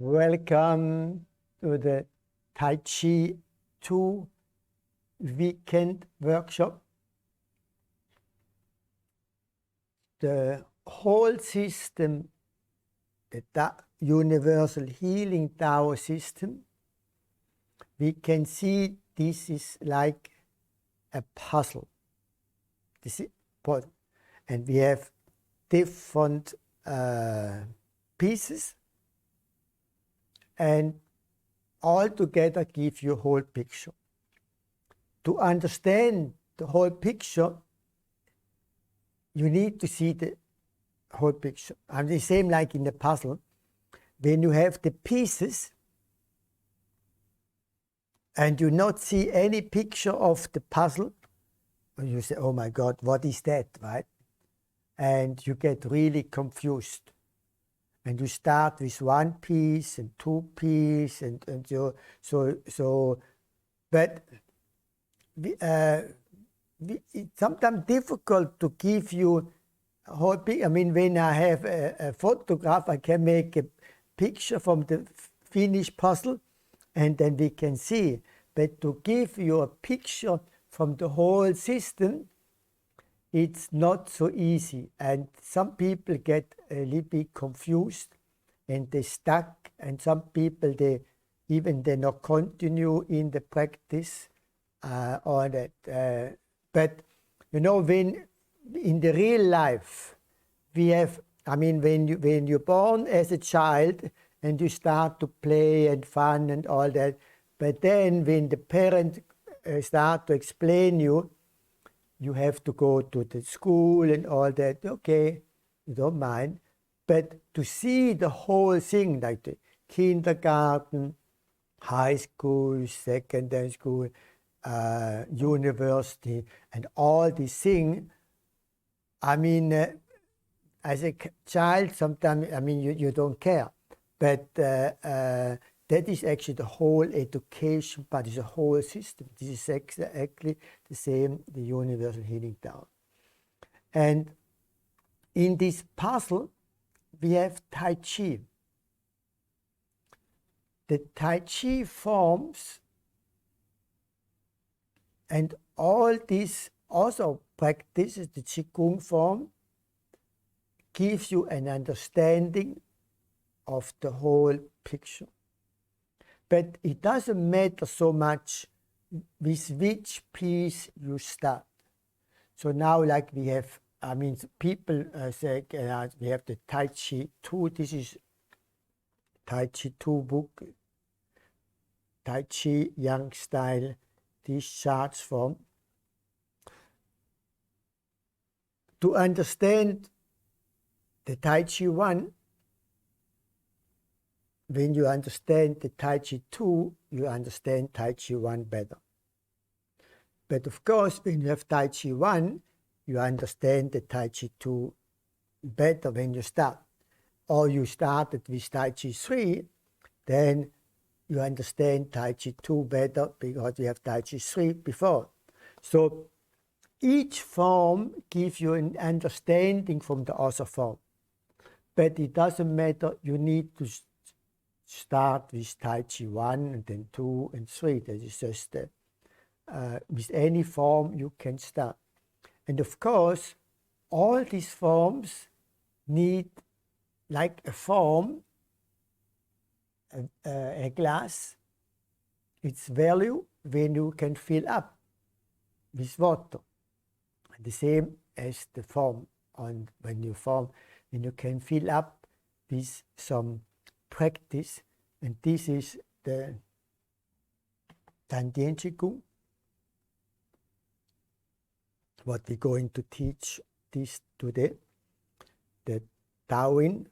Welcome to the Tai Chi II weekend workshop. The whole system, the universal healing Tao system, we can see this is like a puzzle. This is, and we have different pieces, and all together give you a whole picture. To understand the whole picture, you need to see the whole picture. And the same like in the puzzle. When you have the pieces and you not see any picture of the puzzle, you say, oh my God, what is that, right? And you get really confused. And you start with one piece and two pieces, and but it's sometimes difficult to give you a whole picture. I mean, when I have a photograph, I can make a picture from the finished puzzle, and then we can see. But to give you a picture from the whole system, it's not so easy, and some people get a little bit confused and they stuck, and some people they not continue in the practice or that. But you know, when in the real life we have, I mean, when you're born as a child and you start to play and fun and all that, but then when the parents start to explain you have to go to the school and all that. Okay, you don't mind. But to see the whole thing, like the kindergarten, high school, secondary school, university, and all these things, I mean, as a child, sometimes, I mean, you don't care. But that is actually the whole education part, is a whole system. This is exactly the same, the universal healing Tao. And in this puzzle, we have Tai Chi. The Tai Chi forms and all these also practices, the Qigong form, gives you an understanding of the whole picture. But it doesn't matter so much with which piece you start. So now, like we have, I mean, people say we have the Tai Chi II. This is Tai Chi II book, Tai Chi Yang style discharge form. To understand the Tai Chi I, when you understand the Tai Chi II, you understand Tai Chi I better. But of course, when you have Tai Chi I, you understand the Tai Chi II better when you start. Or you started with Tai Chi III, then you understand Tai Chi II better because you have Tai Chi III before. So each form gives you an understanding from the other form. But it doesn't matter, you need to start with Tai Chi 1 and then 2 and 3. That is just with any form you can start. And of course, all these forms need, like a form, a glass, its value when you can fill up with water. The same as the form, when you can fill up with some practice, and this is the Tien Qigong, what we're going to teach this today. The Tao Yin.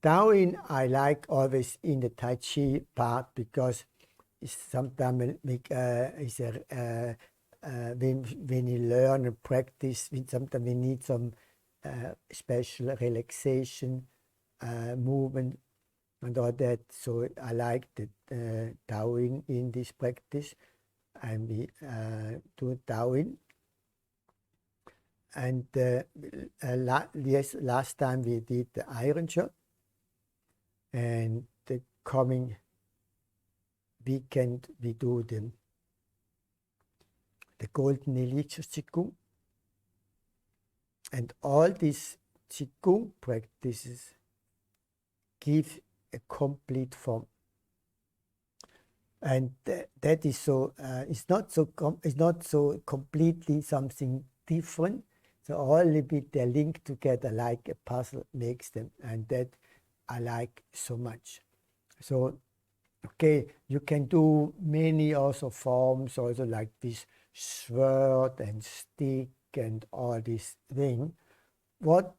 Tao Yin I like always in the Tai Chi part because it's sometimes when you learn and practice, sometimes we need some special relaxation movement and all that. So I like the Tao Yin in this practice, and we do Tao Yin. And yes, last time we did the iron shot, and the coming weekend we do the Golden Elixir Qigong. And all these Qigong practices give a complete form. And that is so, it's not so completely something different. So all a bit they're linked together like a puzzle makes them, and that I like so much. So, okay, you can do many also forms, also like this sword and stick and all this thing. What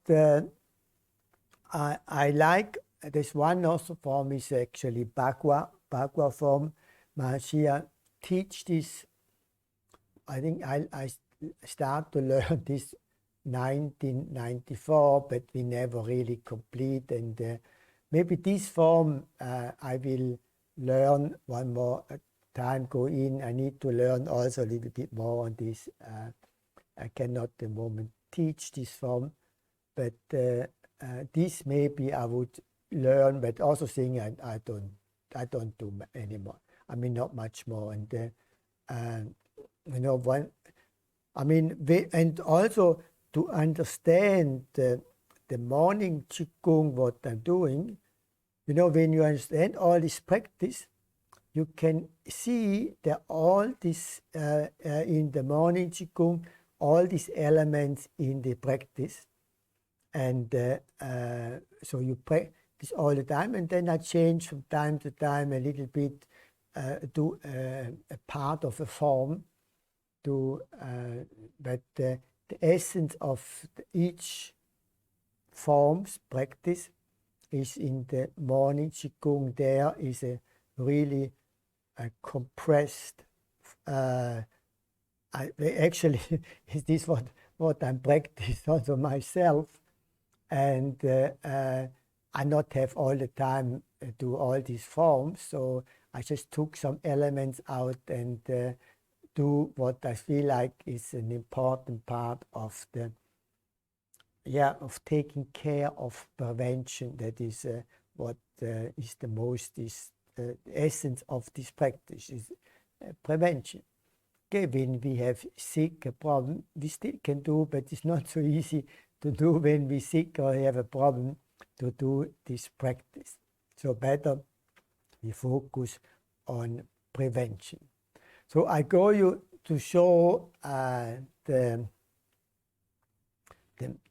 I like, this one also form is actually Bagua form. Mahashia teach this. I think I start to learn this 1994, but we never really complete. And maybe this form I will learn one more time, go in. I need to learn also a little bit more on this. I cannot at the moment teach this form, but this maybe I would learn, but also saying I don't do anymore. I mean, not much more. And you know, and also to understand the morning Qigong, what I'm doing, you know, when you understand all this practice, you can see that all this in the morning Qigong, all these elements in the practice. And so you practice all the time, and then I change from time to time a little bit, do a part of a form, but the essence of each form's practice is in the morning Qigong. There is a really compressed, actually is this what I'm practicing also myself, and I not have all the time do all these forms, so I just took some elements out and do what I feel like is an important part of of taking care of prevention. That is what is the most, is the essence of this practice, is prevention. Okay, when we have sick, a problem, we still can do, but it's not so easy to do when we sick or have a problem to do this practice. So better we focus on prevention. So I go you to show the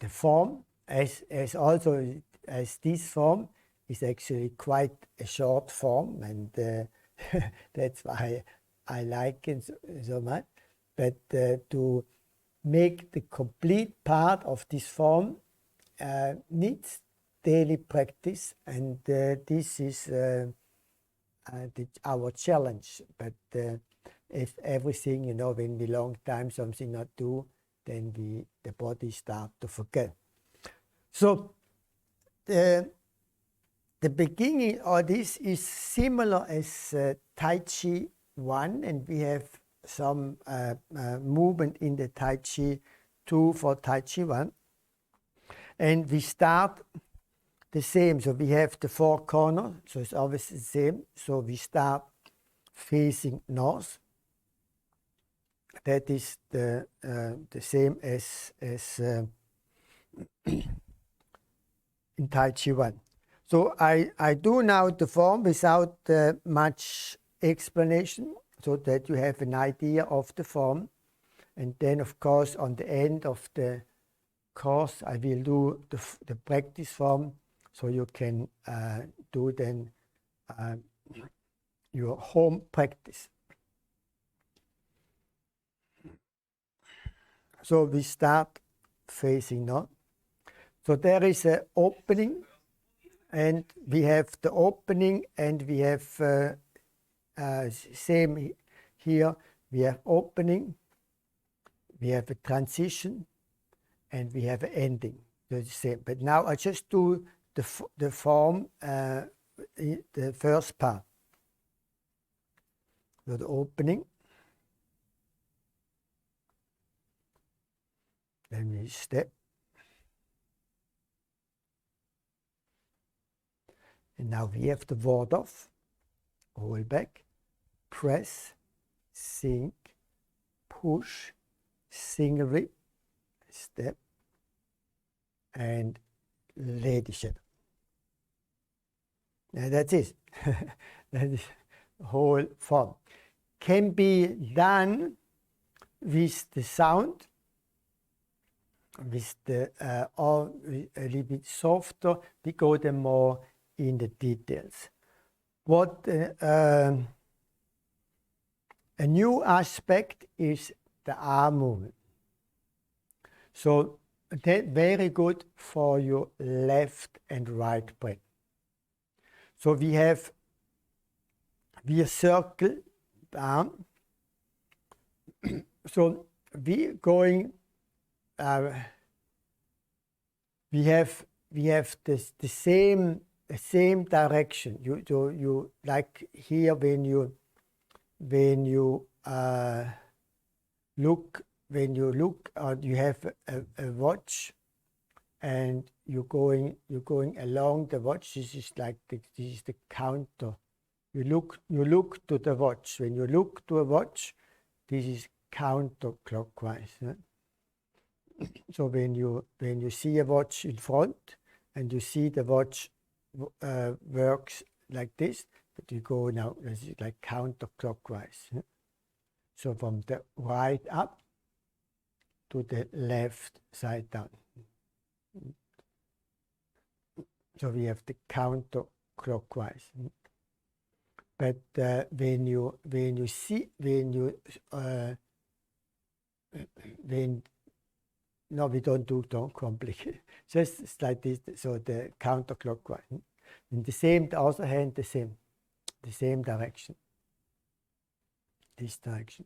form as also as this form is actually quite a short form, and that's why I like it so much. But to make the complete part of this form needs daily practice, and this is our challenge. But if everything, you know, when we long time something not do, then the body start to forget. So the beginning of this is similar as Tai Chi I, and we have some movement in the Tai Chi II for Tai Chi I. And we start the same. So we have the four corners, so it's always the same. So we start facing north. That is the same as in Tai Chi I. So I do now the form without much explanation, so that you have an idea of the form. And then, of course, on the end of the course, I will do the practice form, so you can do then your home practice. So we start facing north. So there is an opening, and we have the opening, and we have same here. We have opening, we have a transition, and we have an ending. So it's the same. But now I just do the form, the first part. So the opening, then we step, And now we have the ward off, roll back, press, sink, push, single rip, step, and lady shadow. And that's it. That is whole form. Can be done with the sound, with the or a little bit softer. We go then more in the details. What a new aspect is the arm movement. So that's very good for your left and right brain. So we circle the arm. So we going. We have the same direction. You like here when you look you have a watch, and you're going along the watch. This is like this is the counter. You look to the watch. When you look to a watch, this is counterclockwise. So when you see a watch in front and you see the watch works like this, but you go now, this is like counterclockwise. So from the right up to the left side down. So we have the counterclockwise. But no, we don't complicate. Just like this. So the counterclockwise. In the other hand, the same direction. This direction.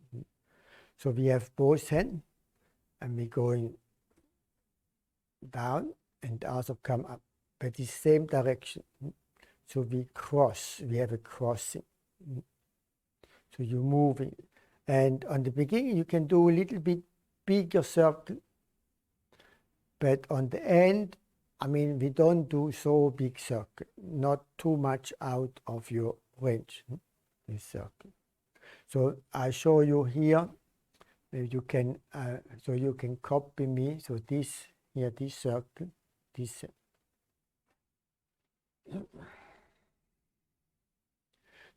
So we have both hands, and we're going down, and also come up, but the same direction. So we cross. We have a crossing. So you're moving, and on the beginning you can do a little bit bigger circle. But on the end, I mean, we don't do so big circle, not too much out of your range, this circle. So I show you here, you can, so you can copy me. So this here, this circle, this.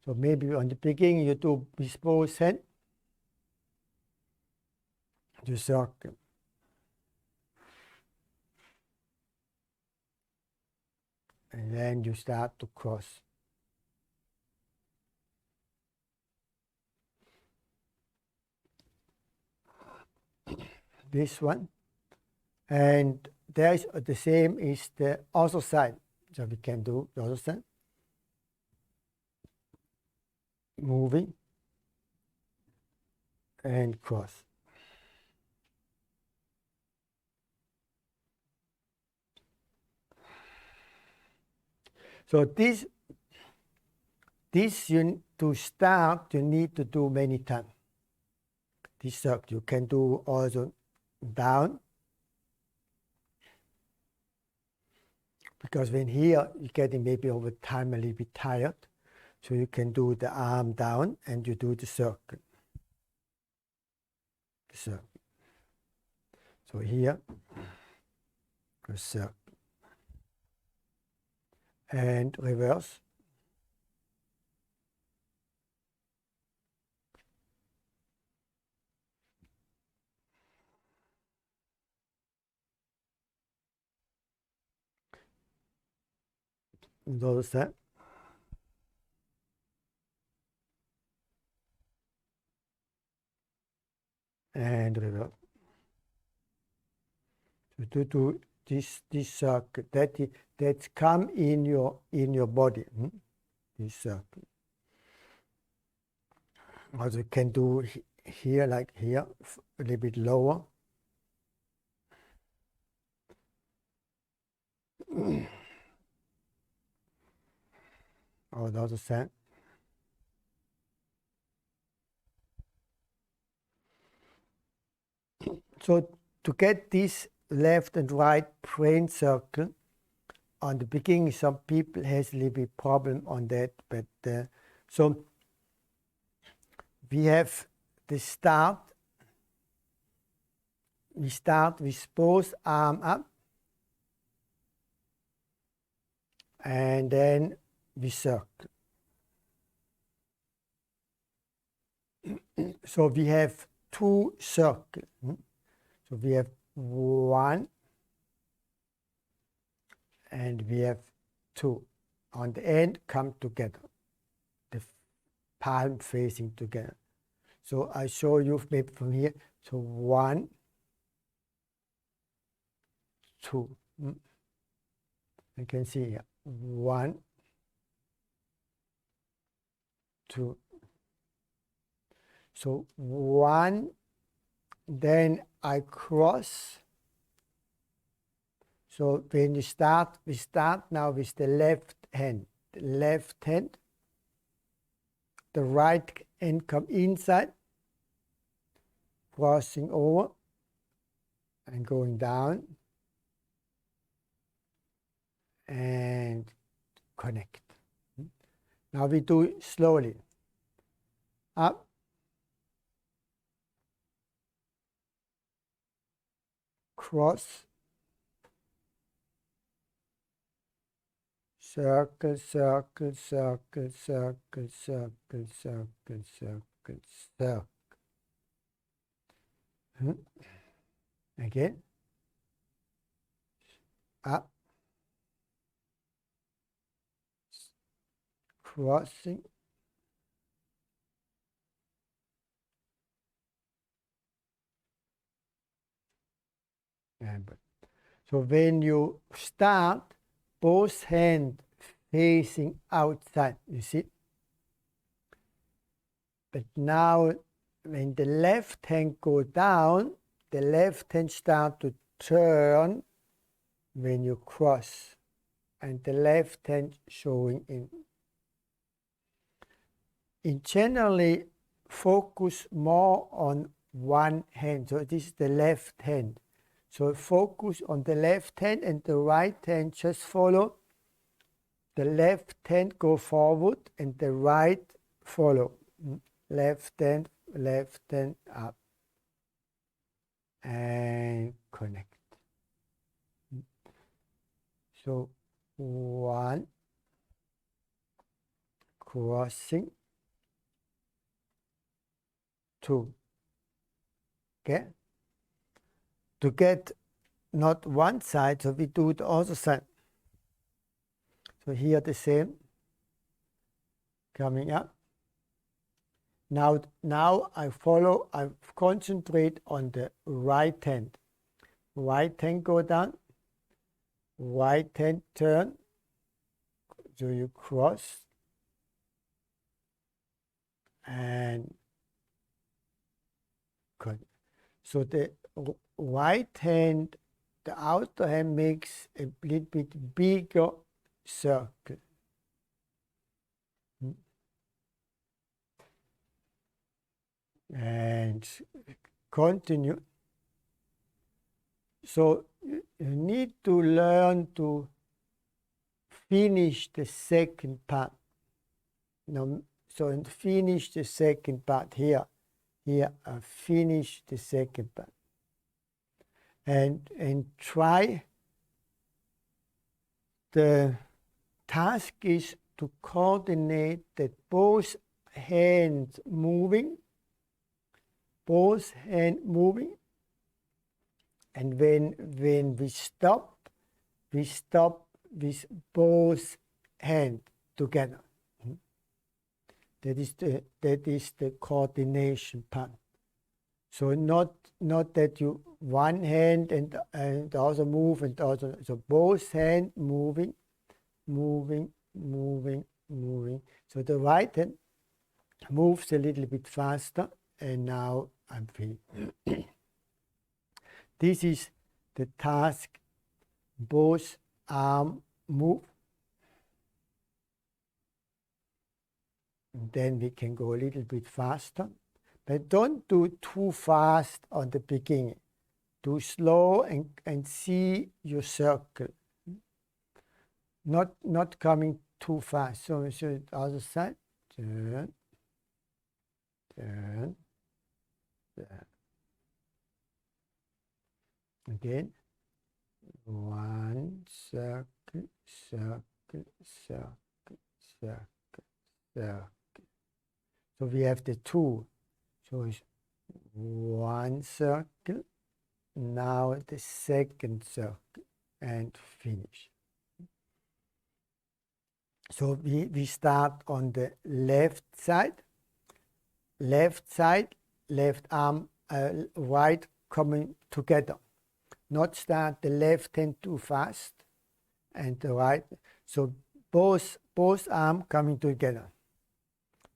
So maybe on the beginning you do with both hands, the circle. And then you start to cross. This one. And there is the same is the other side. So we can do the other side. Moving and cross. So this to start, you need to do many times. This circle you can do also down, because when here you're getting maybe over time a little bit tired, so you can do the arm down and you do the circle. The circle. So here, a circle. And reverse. Another step. And reverse. So to do this circle that come in your body. This circle. Also you can do here, like here, a little bit lower. Or the other side. So to get this left and right brain circle, on the beginning, some people has a little bit problem on that, but so we have the start. We start with both arms up, and then we circle. So we have 2 circles. So we have 1 and we have 2. On the end, come together. The palm facing together. So I show you maybe from here. So 1, 2. You can see here. 1, 2. So 1, then I cross. So when you start, we start now with the left hand. The left hand, the right hand come inside, crossing over and going down and connect. Now we do it slowly. Up, cross, circle, circle, circle, circle, circle, circle, circle, circle. Again. Up, crossing, and back. So when you start, both hands facing outside, you see. But now, when the left hand go down, the left hand start to turn when you cross, and the left hand showing in. Generally, focus more on one hand. So this is the left hand. So focus on the left hand, and the right hand just follow. The left hand go forward and the right follow. Left hand up and connect. So 1, crossing, 2. Okay? To get not one side, so we do the other side. So here the same, coming up. Now I concentrate on the right hand. Right hand go down, right hand turn, so you cross and cut. So the right hand, the outer hand makes a little bit bigger circle. And continue. So you need to learn to finish the second part. So finish the second part here. Here I finish the second part. And try. The task is to coordinate that both hands moving. Both hands moving, and when we stop with both hands together. That is the coordination part. So not that you one hand and the other move and the other. So both hands moving. So the right hand moves a little bit faster. And now I'm free. This is the task. Both arms move. And then we can go a little bit faster. But don't do too fast on the beginning. Do slow and see your circle. not coming too fast. So the other side, turn, turn, turn. Again, one circle, circle, circle, circle, circle. So we have the two. So it's one circle, now the second circle, and finish. So we start on the left side, left arm, right coming together. Not start the left hand too fast and the right. So both arms coming together.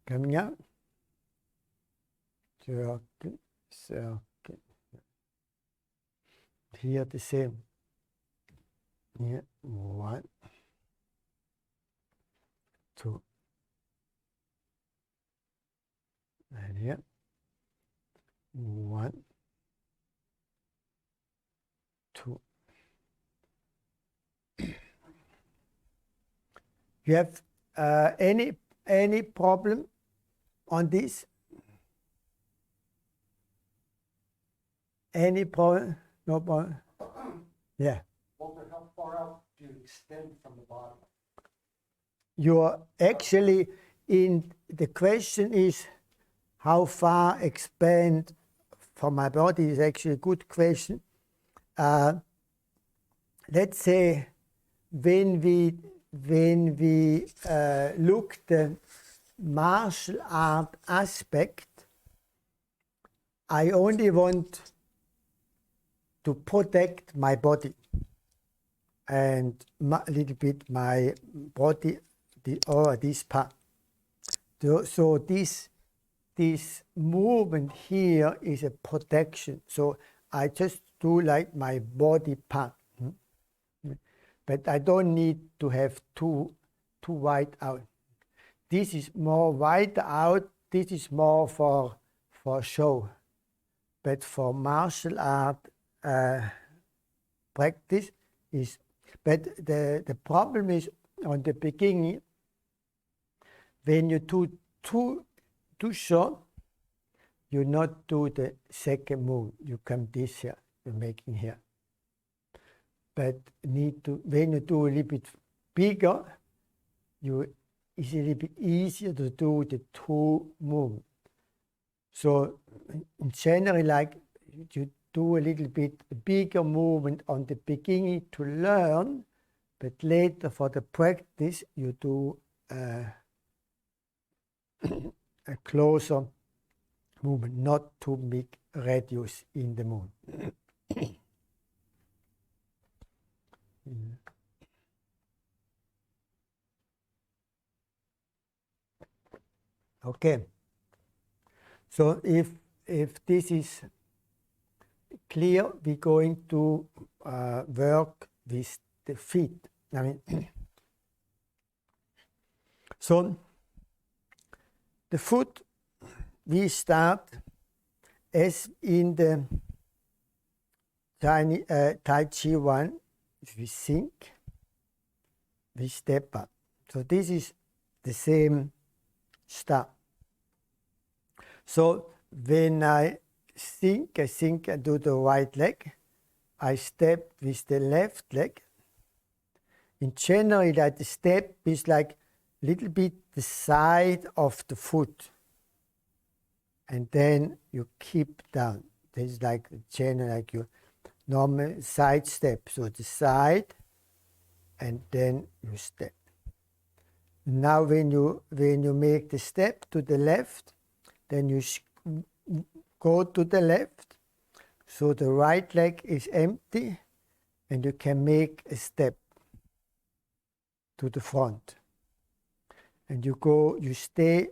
Coming out. Circle, circle. Here the same. Here, one, two. And here, one, two. You have any problem on this? Any problem? No problem? Yeah. Walter, how far out do you extend from the bottom? You're actually in the question is how far expand from my body is actually a good question. Let's say when we look the martial art aspect, I only want to protect my body and a little bit my body, this part. So this movement here is a protection. So I just do like my body part. But I don't need to have too wide out. This is more wide out. This is more for show. But for martial art practice is. But the problem is on the beginning when you do too short, you not do the second move. You come this here. You're making here. But need to, when you do a little bit bigger, it's a little bit easier to do the two moves. So in general, like you do a little bit bigger movement on the beginning to learn, but later for the practice you do a closer movement, not too big radius in the movement. Okay. So if this is clear, we're going to work with the feet. I mean, so the foot, we start as in the Tai Chi 1, if we sink, we step up. So this is the same start. So when I sink I do the right leg. I step with the left leg. In general, that the step is like a little bit the side of the foot. And then you keep down. This is like general, like your normal side step. So the side, and then you step. Now when you make the step to the left, then you go to the left. So the right leg is empty, and you can make a step to the front. And you go, you stay.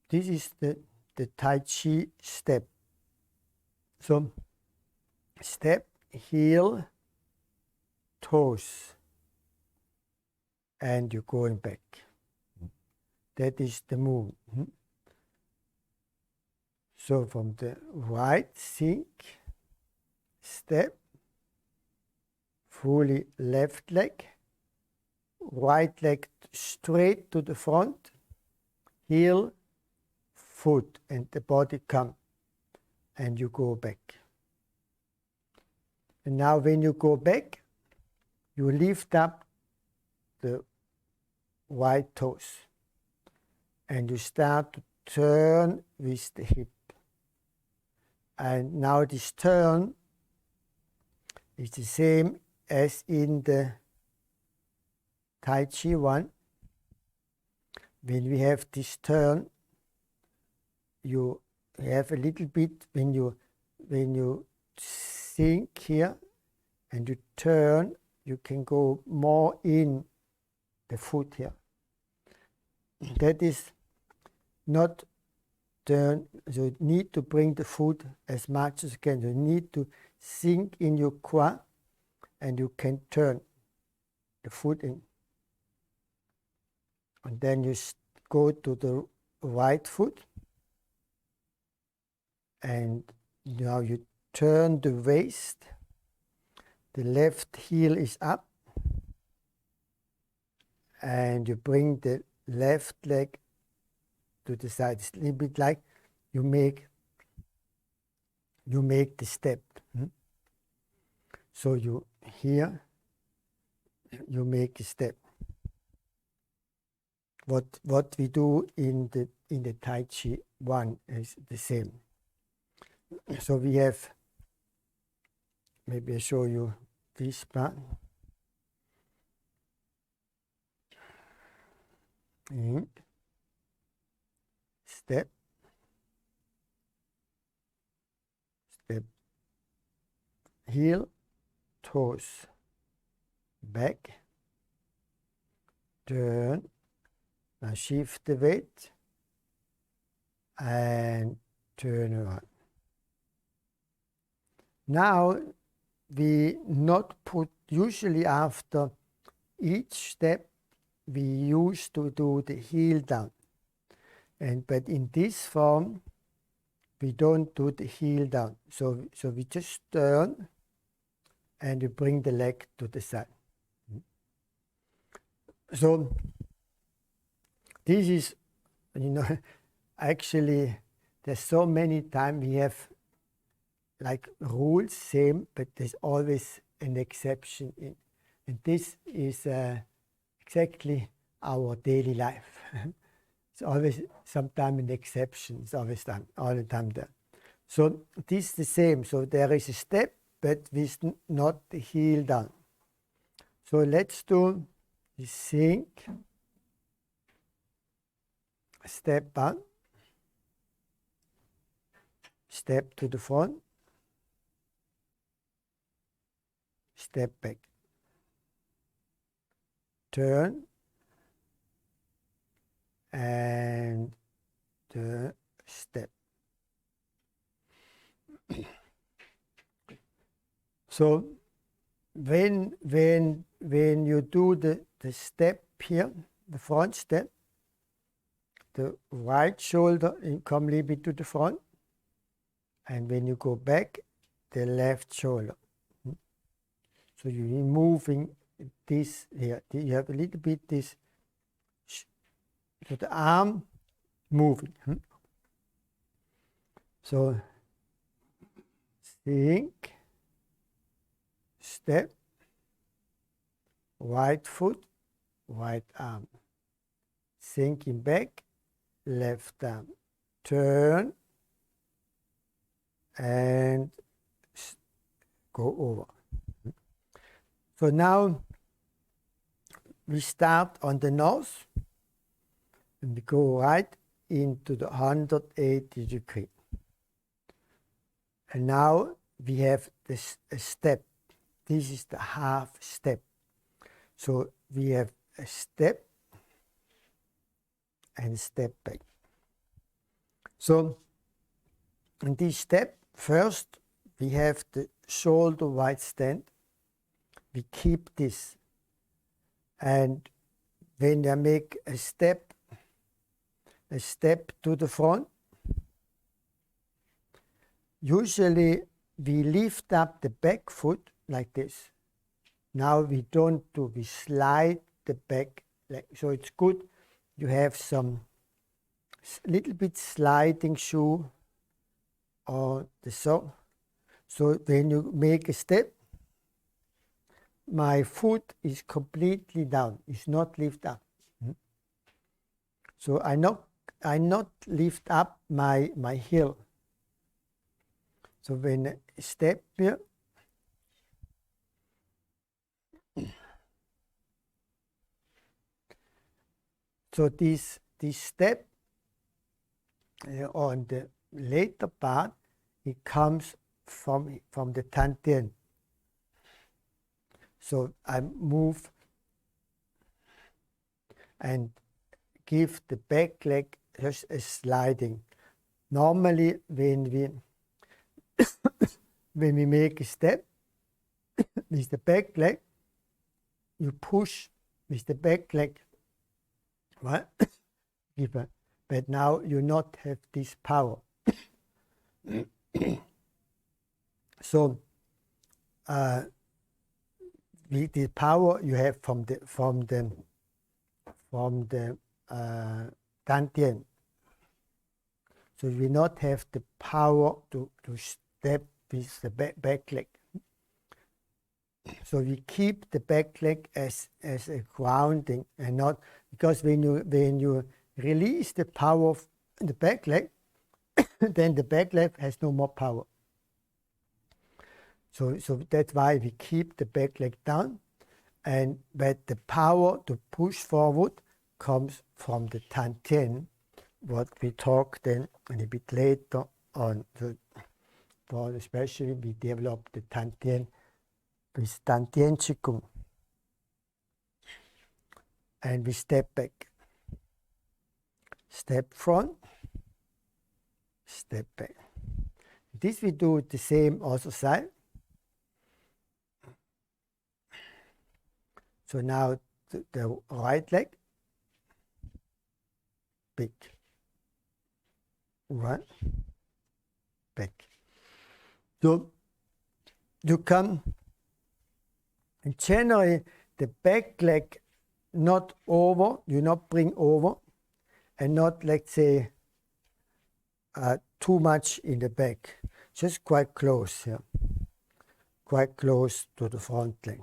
This is the Tai Chi step. So step, heel, toes, and you're going back. That is the move. So from the right, sink, step, fully left leg, right leg straight to the front, heel, foot, and the body come, and you go back. And now when you go back, you lift up the right toes, and you start to turn with the hip. And now this turn is the same as in the Tai Chi 1. When we have this turn, you have a little bit, when you sink here and you turn, you can go more in the foot here. That is not turn, so you need to bring the foot as much as you can. You need to sink in your quad, and you can turn the foot in. And then you go to the right foot, and now you turn the waist. The left heel is up, and you bring the left leg to the side. It's a little bit like you make the step. So you here you make a step. What we do in the Tai Chi 1 is the same. So we have, maybe I show you this part. And step, step, heel, toes, back, turn, now shift the weight, and turn around. Now we not put, usually after each step we used to do the heel down, but in this form we don't do the heel down, so we just turn and we bring the leg to the side. So this is, actually there's so many times we have like rules same, but there's always an exception in, and this is exactly our daily life. It's always sometime an exception. It's always time, all the time there. So this is the same. So there is a step, but with not the heel down. So let's do the sink, step up, step to the front, step back, turn, and the step. So when you do the step here, the front step, the right shoulder come a little bit to the front, and when you go back, the left shoulder. So you're moving this here. You have a little bit this, so the arm moving. So sink, step, right foot, right arm, sinking back, left arm, turn, and go over. So now we start on the nose, and we go right into the 180 degree. And now we have this a step. This is the half step. So we have a step and step back. So in this step, first we have the shoulder wide stand. We keep this, and when I make a step to the front, usually we lift up the back foot like this. Now we don't do, we slide the back leg. So it's good you have some little bit sliding shoe on the sole. So when you make a step, my foot is completely down. It's not lift up. So I not lift up my heel. So when I step here, so this step on the later part, it comes from the Tien. So I move and give the back leg just a sliding. Normally, when we make a step with the back leg, you push with the back leg, right? But now you not have this power. So with the power you have from the Tien. So you not have the power to step with the back leg. So we keep the back leg as a grounding, and not because when you release the power of the back leg, then the back leg has no more power. So that's why we keep the back leg down, but the power to push forward comes from the Tien, what we talk then a bit later on. So for especially we develop the Tien with Tien Qigong, and we step back, step front, step back. This we do the same also side. So now the right leg, big, right, back. So you come, and generally the back leg not over, you not bring over, and not, let's say, too much in the back, just quite close here, quite close to the front leg.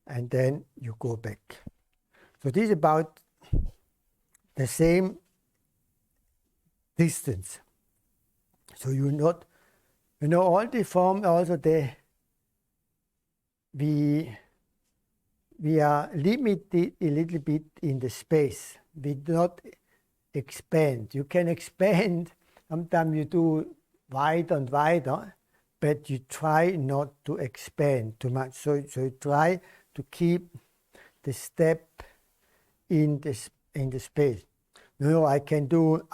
And then you go back. So this is about the same distance. So you not, all the form also we are limited a little bit in the space. We do not expand. You can expand, sometimes you do wider and wider, but you try not to expand too much. So you try to keep the step in the space. No, I can do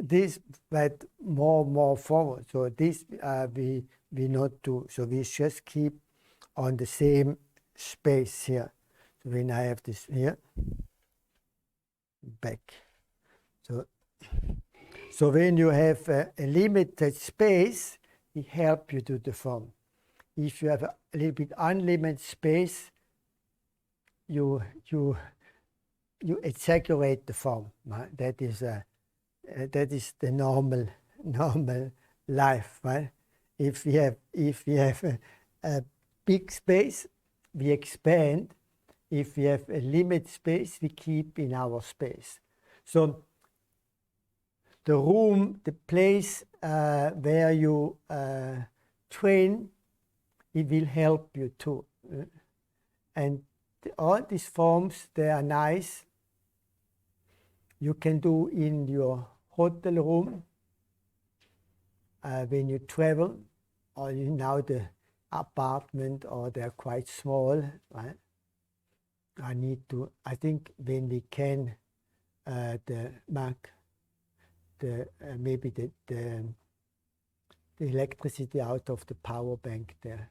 this, but more forward. So this we not do. So we just keep on the same space here. So when I have this here, back. So when you have a limited space, it helps you to the form. If you have a little bit unlimited space, you exaggerate the form. Right? That is the normal life. Right? If we have a big space, we expand. If we have a limited space, we keep in our space. So the room, the place where you train, it will help you too. And all these forms, they are nice. You can do in your hotel room when you travel, or now the apartment, or they're quite small. Right? I think when we can, maybe the electricity out of the power bank there.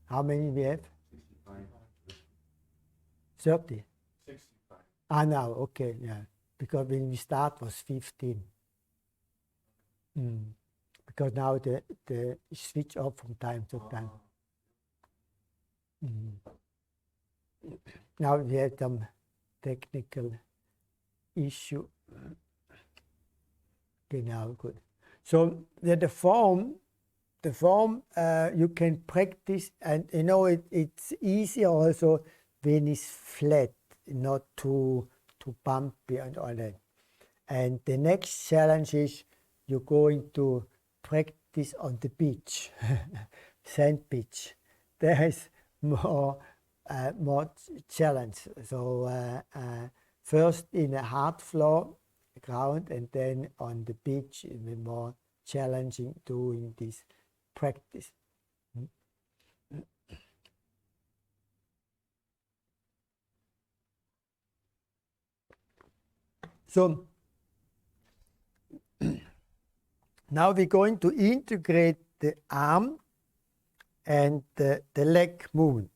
How many we have? 30? 65. Now, okay, yeah. Because when we start was 15. Because now the switch off from time to time. Now we have some technical issue. Genau, good. So the form you can practice, and you know it's easier also when it's flat, not too bumpy and all that. And the next challenge is you're going to practice on the beach, sand beach. There is more challenge. So first in a hard floor ground, and then on the beach it will be more challenging doing this practice. So now we're going to integrate the arm and the leg movement.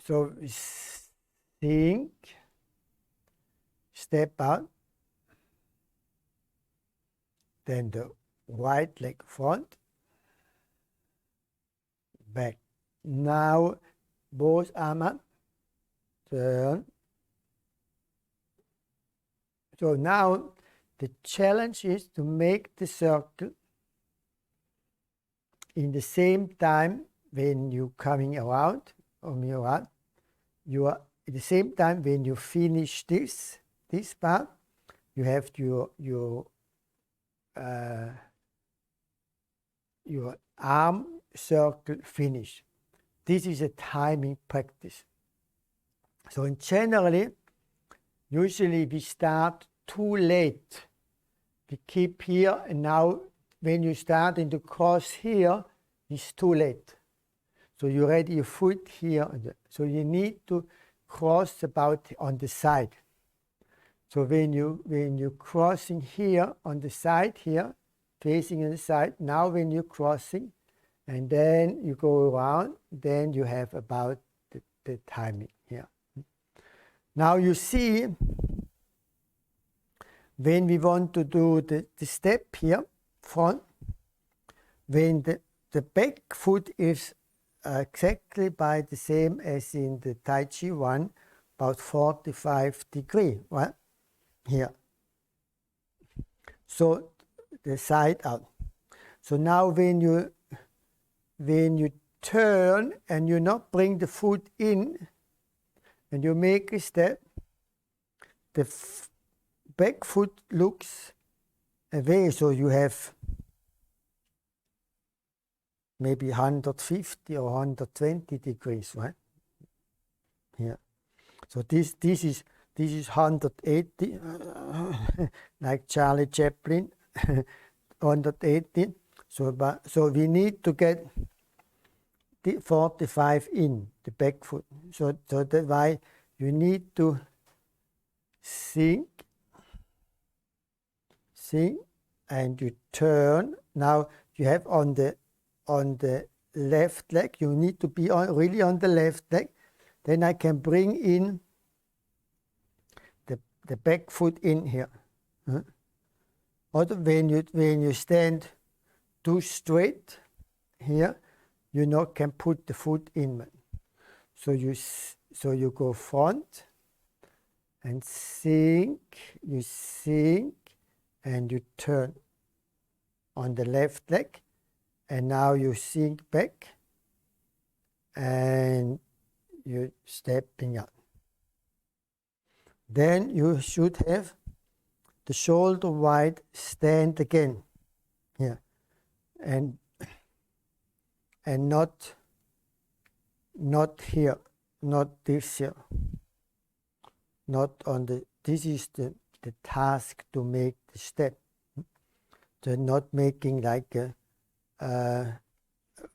So think, step out, then the right leg front, back. Now both arms up, turn. So now the challenge is to make the circle in the same time when you're coming around, you are at the same time when you finish this part, you have your arm circle finish. This is a timing practice. So in generally, usually we start too late. We keep here, and now when you start in the cross here, it's too late. So you ready your foot here. So you need to cross about on the side. So when you're crossing here on the side here, facing on the side, now when you're crossing, and then you go around, then you have about the timing here. Now you see, when we want to do the step here, front, when the back foot is exactly by the same as in the Tai Chi one, about 45 degrees, right? Here. So the side out. So now when you turn and you not bring the foot in, and you make a step, the back foot looks away, so you have maybe 150 or 120 degrees, right? Here. So this is 180, like Charlie Chaplin, 180. So we need to get the 45 in the back foot. So that's why you need to sink, and you turn. Now you have on the left leg, you need to be really on the left leg. Then I can bring in the back foot in here. Or when you stand too straight here, you not can put the foot in. So you go front and sink, and you turn on the left leg, and now you sink back and you're stepping up. Then you should have the shoulder wide stand again here, and not here, not this here, not on the. This is the task to make the step. So not making like a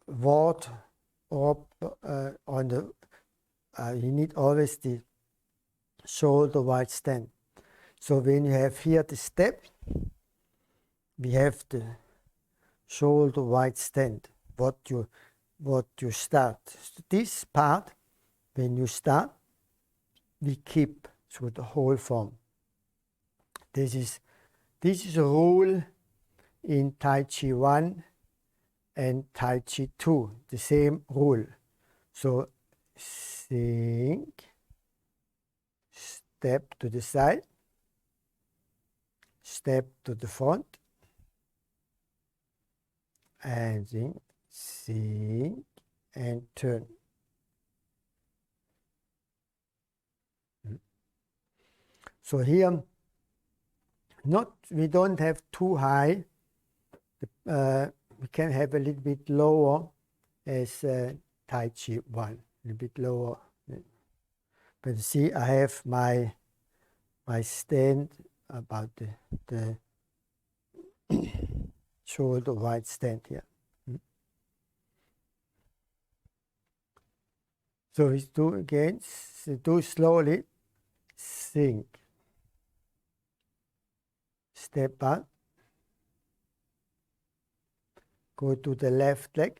ward up on the. You need always the shoulder wide stand. So when you have here the step, we have the shoulder wide stand. What you start. So this part, when you start, we keep through the whole form. This is a rule in Tai Chi 1 and Tai Chi 2, the same rule. So sink, step to the side, step to the front, and sink and turn. So here, we don't have too high. We can have a little bit lower as Tai Chi 1, a little bit lower. But see, I have my stand about the shoulder wide stand here. So we do again, do slowly, sink, step up, go to the left leg.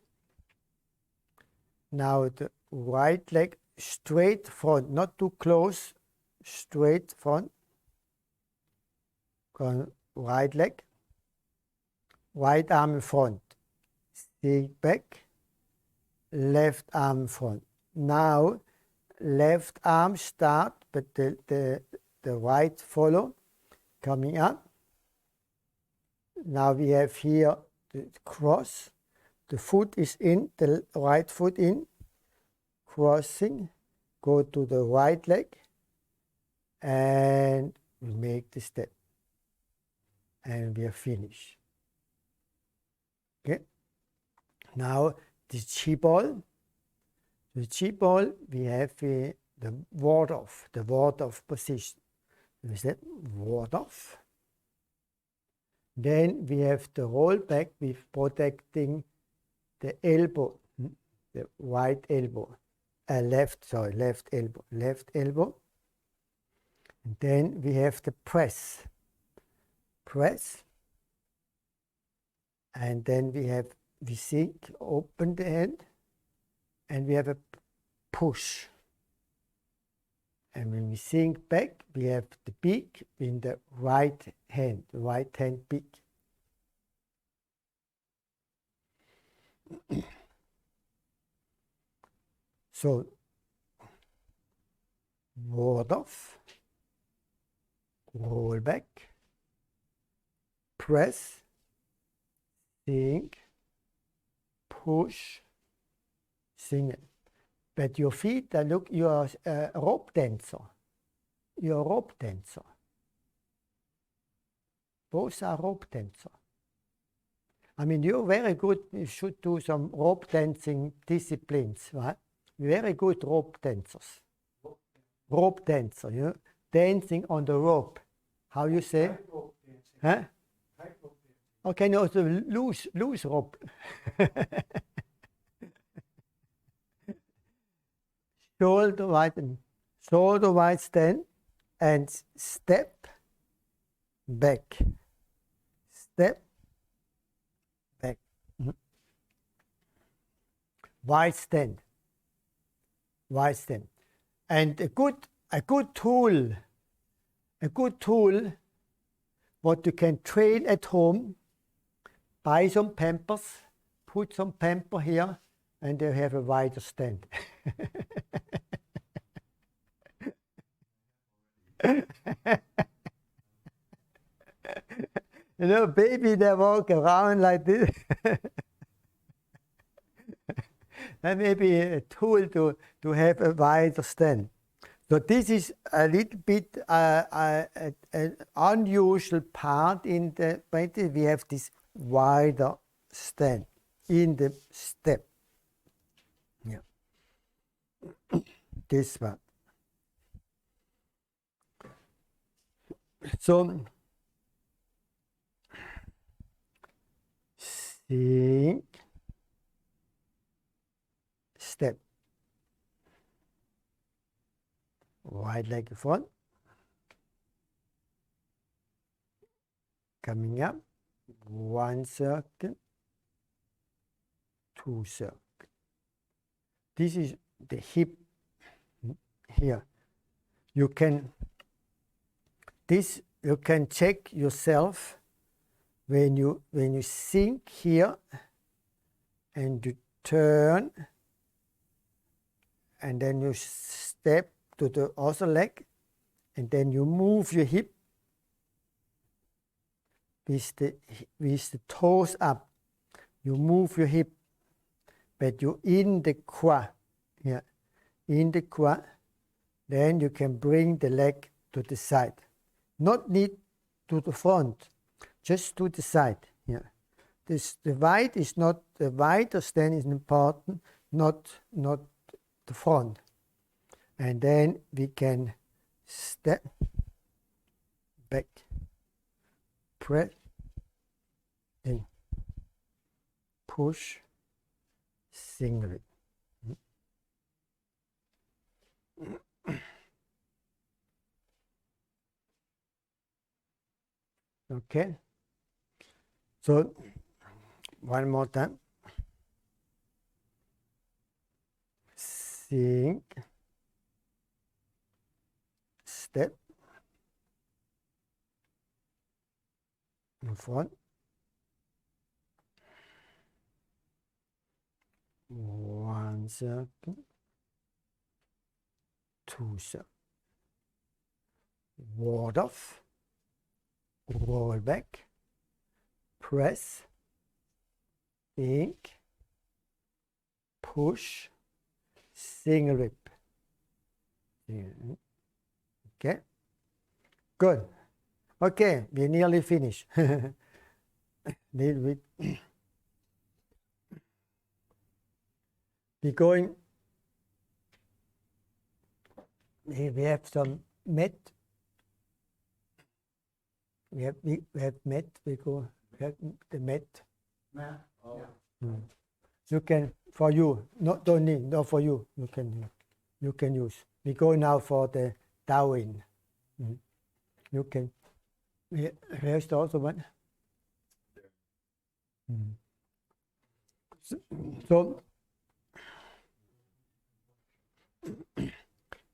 Now the right leg straight front, not too close, straight front. Go right leg, right arm in front, sink back, left arm in front. Now left arm start, but the right follow, coming up. Now we have here the cross. The foot is in, the right foot in, crossing, go to the right leg, and we make the step. And we are finished. Okay. Now the chi ball. The chi ball, we have the ward off position. We said ward off. Then we have the roll back with protecting the elbow, the right elbow, left elbow. And then we have the press, and then we sink, open the hand, and we have a push. And when we sink back, we have the beak in the right hand beak. So, ward off, roll back, press, sink, push, single. But your feet, look, you are a rope dancer. You're a rope dancer. Both are rope dancer. I mean, you're very good. You should do some rope dancing disciplines, right? Very good rope dancers. Rope dancer, you know, dancing on the rope. How you say? Tightrope dancing. Huh? Tightrope dancing. Okay, no, so loose rope. Shoulder wide stand, and step back. Step back. Wide stand. And a good tool what you can train at home, buy some Pampers, put some pamper here, and they have a wider stand. You know, baby, they walk around like this. That may be a tool to have a wider stand. So this is a little bit an unusual part in the painting. We have this wider stand in the step. Yeah. This one. So sink, step, right leg in front, coming up, 1 circle, 2 circle. This is the hip here. You can, this you can check yourself when you sink here and you turn and then you step to the other leg and then you move your hip with the toes up. You move your hip, but you're in the quad. Yeah, in the quad. Then you can bring the leg to the side. Not need to the front, just to the side. Yeah. The wide is not, the wider stand is important, not the front. And then we can step back, press, and push, single it. Okay. So one more time. Sink, step in front, one circle, two circles, ward off, roll back, press, sink, push, single rip. Okay, good. Okay, we're nearly finished. We're going. We have some mat. We have mat. We go. We have the mat. Yeah. Oh. Mm. You can, for you, don't need, not for you. You can use. We go now for the Tao Yin. Mm. You can. Here's the other one. Mm. So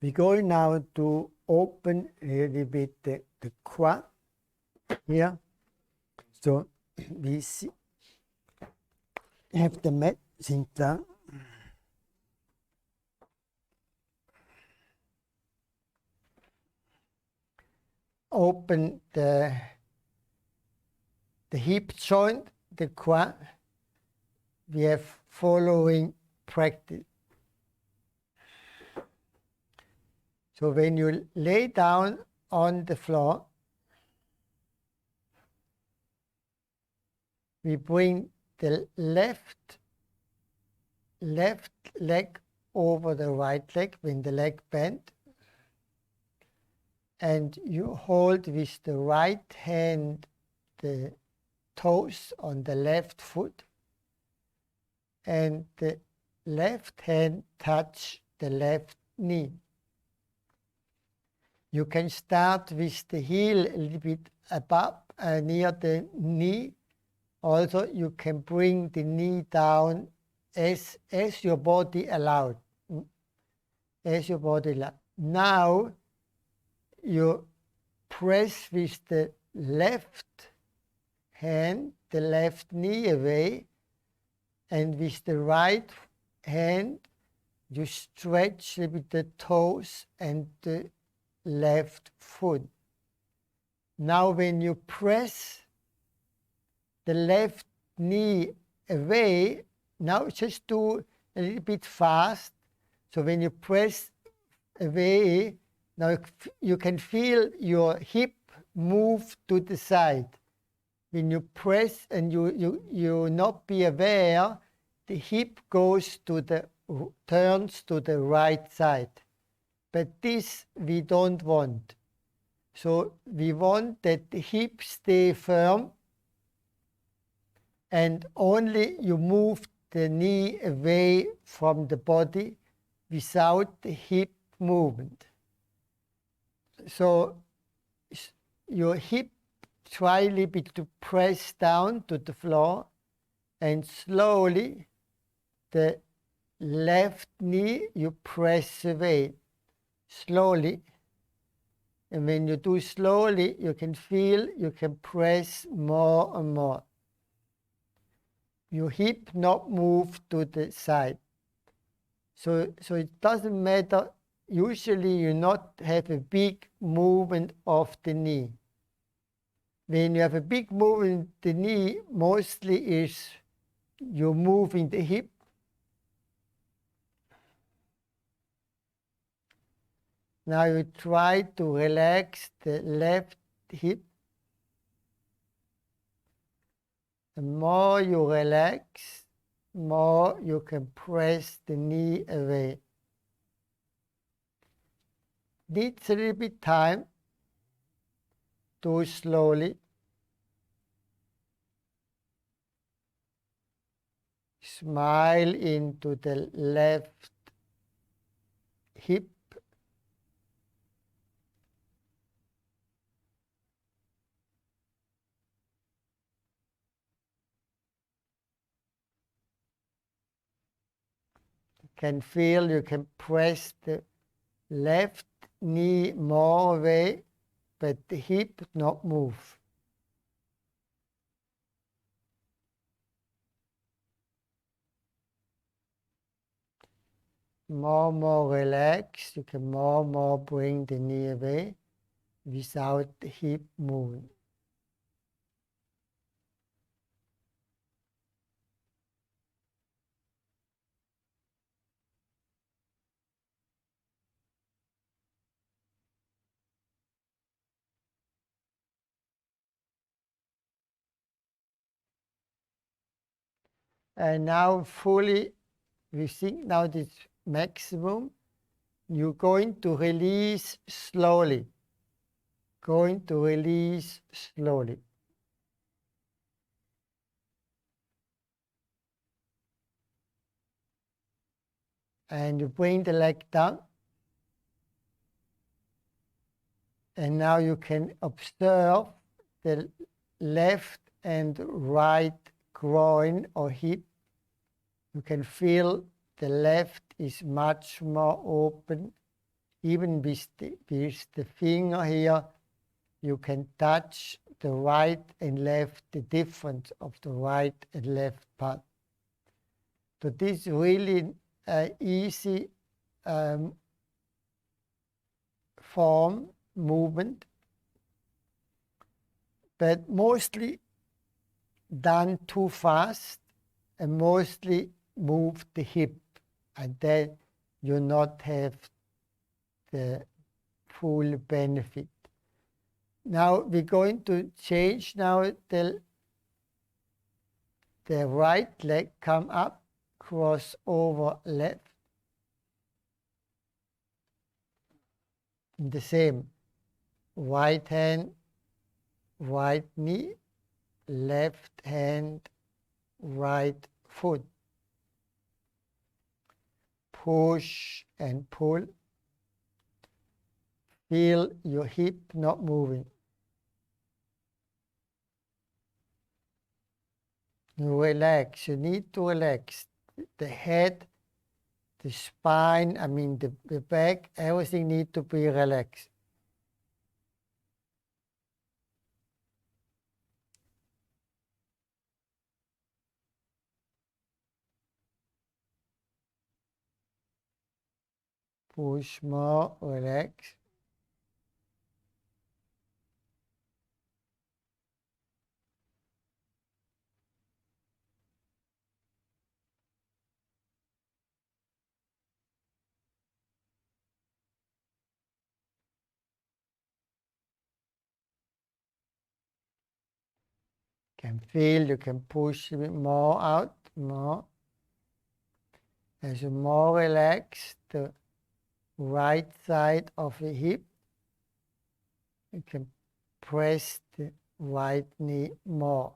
we're going now to open a little bit the quad here. So we see, have the mat sink down. Open the hip joint, the quad. We have following practice. So when you lay down on the floor, we bring the left leg over the right leg when the leg bent, and you hold with the right hand the toes on the left foot, and the left hand touch the left knee. You can start with the heel a little bit above, near the knee. Also, you can bring the knee down as your body allowed. As your body allowed. Now, you press with the left hand the left knee away, and with the right hand you stretch a little bit the toes and the left foot. Now when you press the left knee away, now just do a little bit fast. So when you press away, now you can feel your hip move to the side. When you press and you not be aware, the hip goes to the, turns to the right side. But this we don't want. So we want that the hip stay firm, and only you move the knee away from the body without the hip movement. So your hip try a little bit to press down to the floor, and slowly the left knee you press away. Slowly And when you do slowly, you can feel you can press more and more. Your hip not move to the side. So it doesn't matter. Usually you not have a big movement of the knee. When you have a big movement, the knee mostly is you're moving the hip. Now you try to relax the left hip. The more you relax, more you can press the knee away. Needs a little bit time. Do slowly. Smile into the left hip. You can feel you can press the left knee more away, but the hip not move. More relax. You can more bring the knee away without the hip moving. And now fully, we think now this maximum. You're going to release slowly. Going to release slowly. And you bring the leg down. And now you can observe the left and right groin or hip. You can feel the left is much more open. Even with the finger here, you can touch the right and left, the difference of the right and left part. So this is really easy form movement, but mostly done too fast and mostly move the hip, and then you not have the full benefit. Now we're going to change now the right leg come up, cross over left. The same, right hand, right knee, left hand, right foot. Push and pull. Feel your hip not moving. You relax. You need to relax the head, the spine, I mean the back, everything needs to be relaxed. Push more, relax. Can feel you can push a bit more out, more. As you more relax the right side of the hip, you can press the right knee more.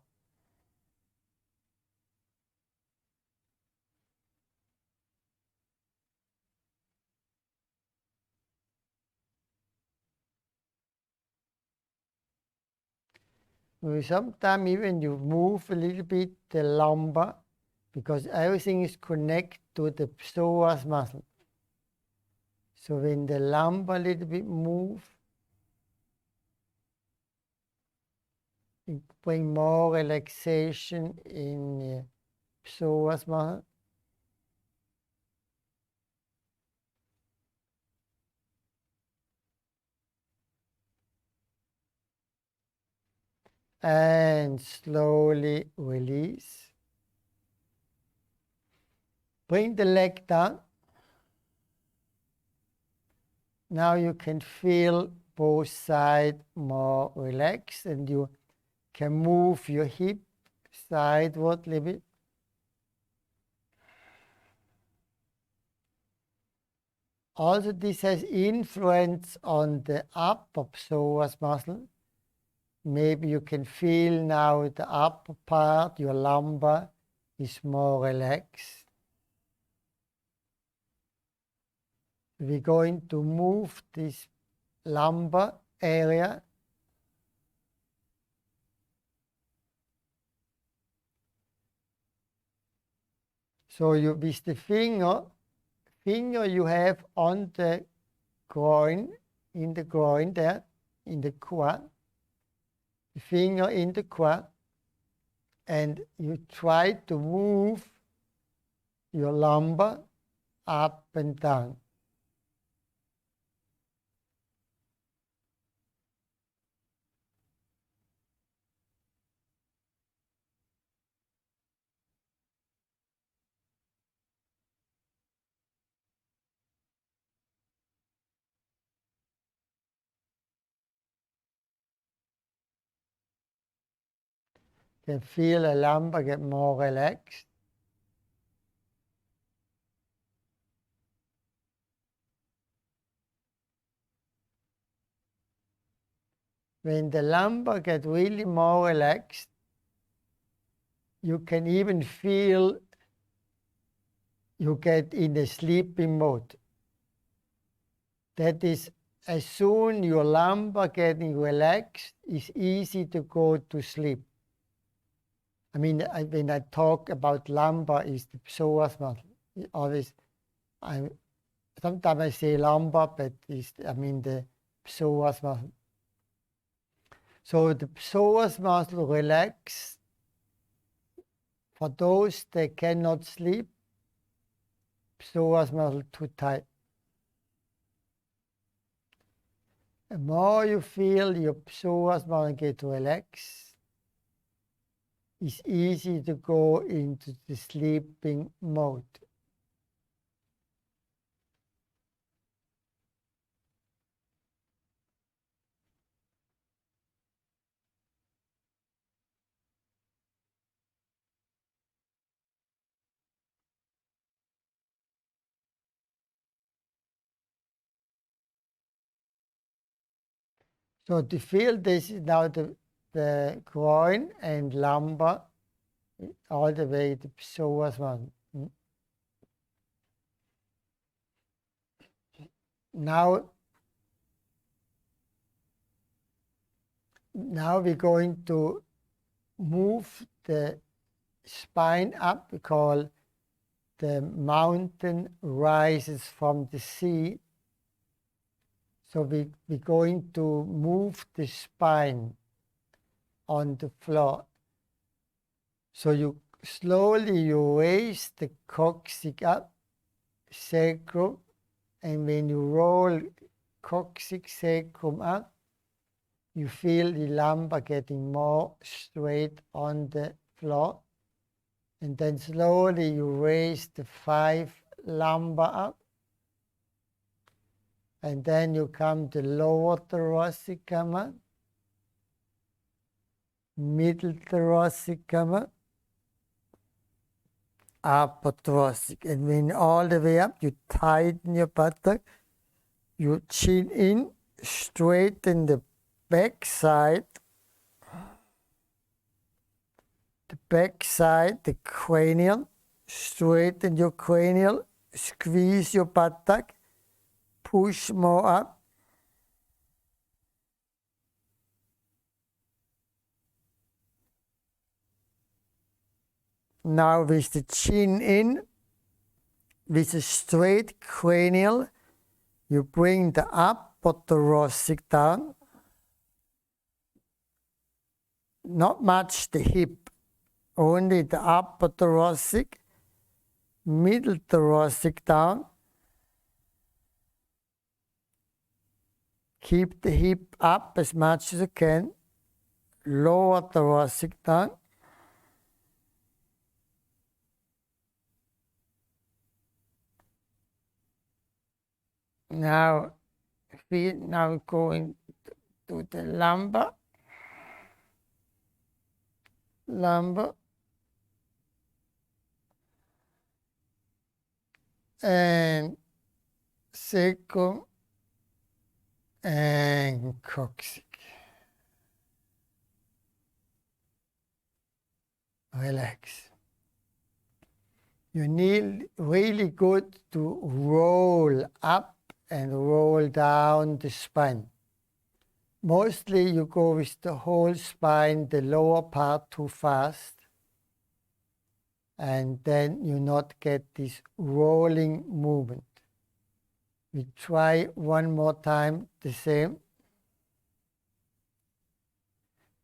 Sometimes even you move a little bit the lumbar, because everything is connected to the psoas muscle. So when the lumbar a little bit move, bring more relaxation in psoas muscle. And slowly release. Bring the leg down. Now you can feel both sides more relaxed, and you can move your hip sideward a little bit. Also, this has influence on the upper psoas muscle. Maybe you can feel now the upper part, your lumbar, is more relaxed. We're going to move this lumbar area. So you, with the finger you have on the groin, in the groin there, in the quad, the finger in the quad, and you try to move your lumbar up and down. You can feel the lumbar get more relaxed. When the lumbar gets really more relaxed, you can even feel you get in a sleeping mode. That is, as soon your lumbar getting relaxed, it's easy to go to sleep. I mean, when I talk about lumbar, is the psoas muscle. Always, sometimes I say lumbar, but I mean the psoas muscle. So the psoas muscle relax. For those that cannot sleep, psoas muscle too tight. The more you feel your psoas muscle get relaxed, it's easy to go into the sleeping mode. So to feel this is now the groin and lumbar all the way to psoas muscle. Now we're going to move the spine up. We call the mountain rises from the sea. So we're going to move the spine on the floor. So you slowly raise the coccyx up, sacrum, and when you roll coccyx sacrum up, you feel the lumbar getting more straight on the floor. And then slowly you raise the 5 lumbar up. And then you come to lower thoracic camera, middle thoracic camera, upper thoracic. And when all the way up, you tighten your buttock, you chin in, straighten the back side, the cranial, straighten your cranial, squeeze your buttock, push more up. Now with the chin in, with a straight cranial, you bring the upper thoracic down. not much the hip, only the upper thoracic, middle thoracic down. Keep the hip up as much as you can, lower thoracic down. Now feel, now going to the lumbar, and sacrum and coccyx. Relax. You need really good to roll up and roll down the spine. Mostly you go with the whole spine, the lower part too fast, and then you not get this rolling movement. We try one more time the same.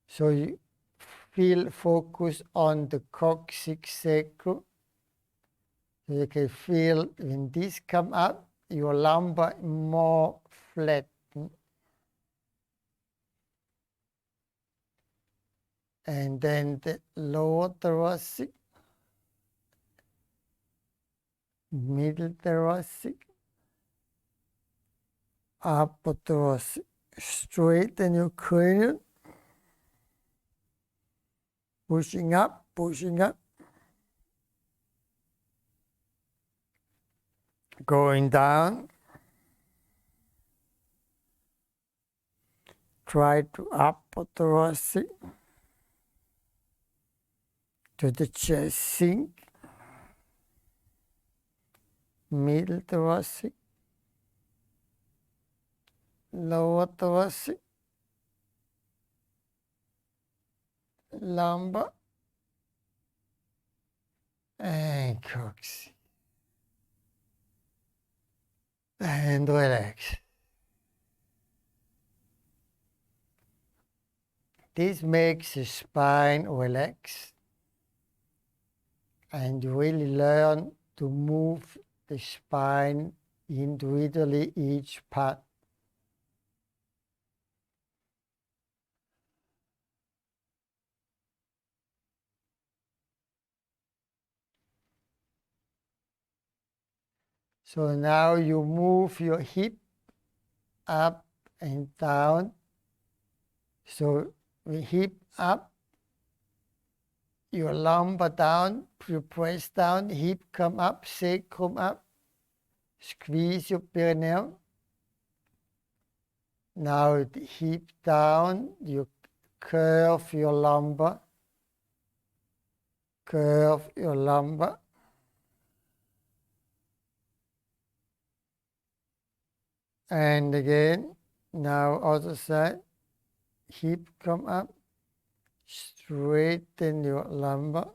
So you feel focus on the coccyx sacrum. So you can feel when this come up, your lumbar more flat. And then the lower thoracic, middle thoracic, upper thoracic. Straighten your cranium. Pushing up, pushing up. Going down. Try to upper thoracic. To the chest sink. Middle thoracic. Lower thoracic. Lumbar. And coccyx. And relax. This makes the spine relax, and you really learn to move the spine individually, each part. So now you move your hip up and down. So we hip up, your lumbar down, you press down, hip come up, sacrum up, squeeze your perineum. Now the hip down, you curve your lumbar, curve your lumbar. And again, now other side, hip come up, straighten your lumbar.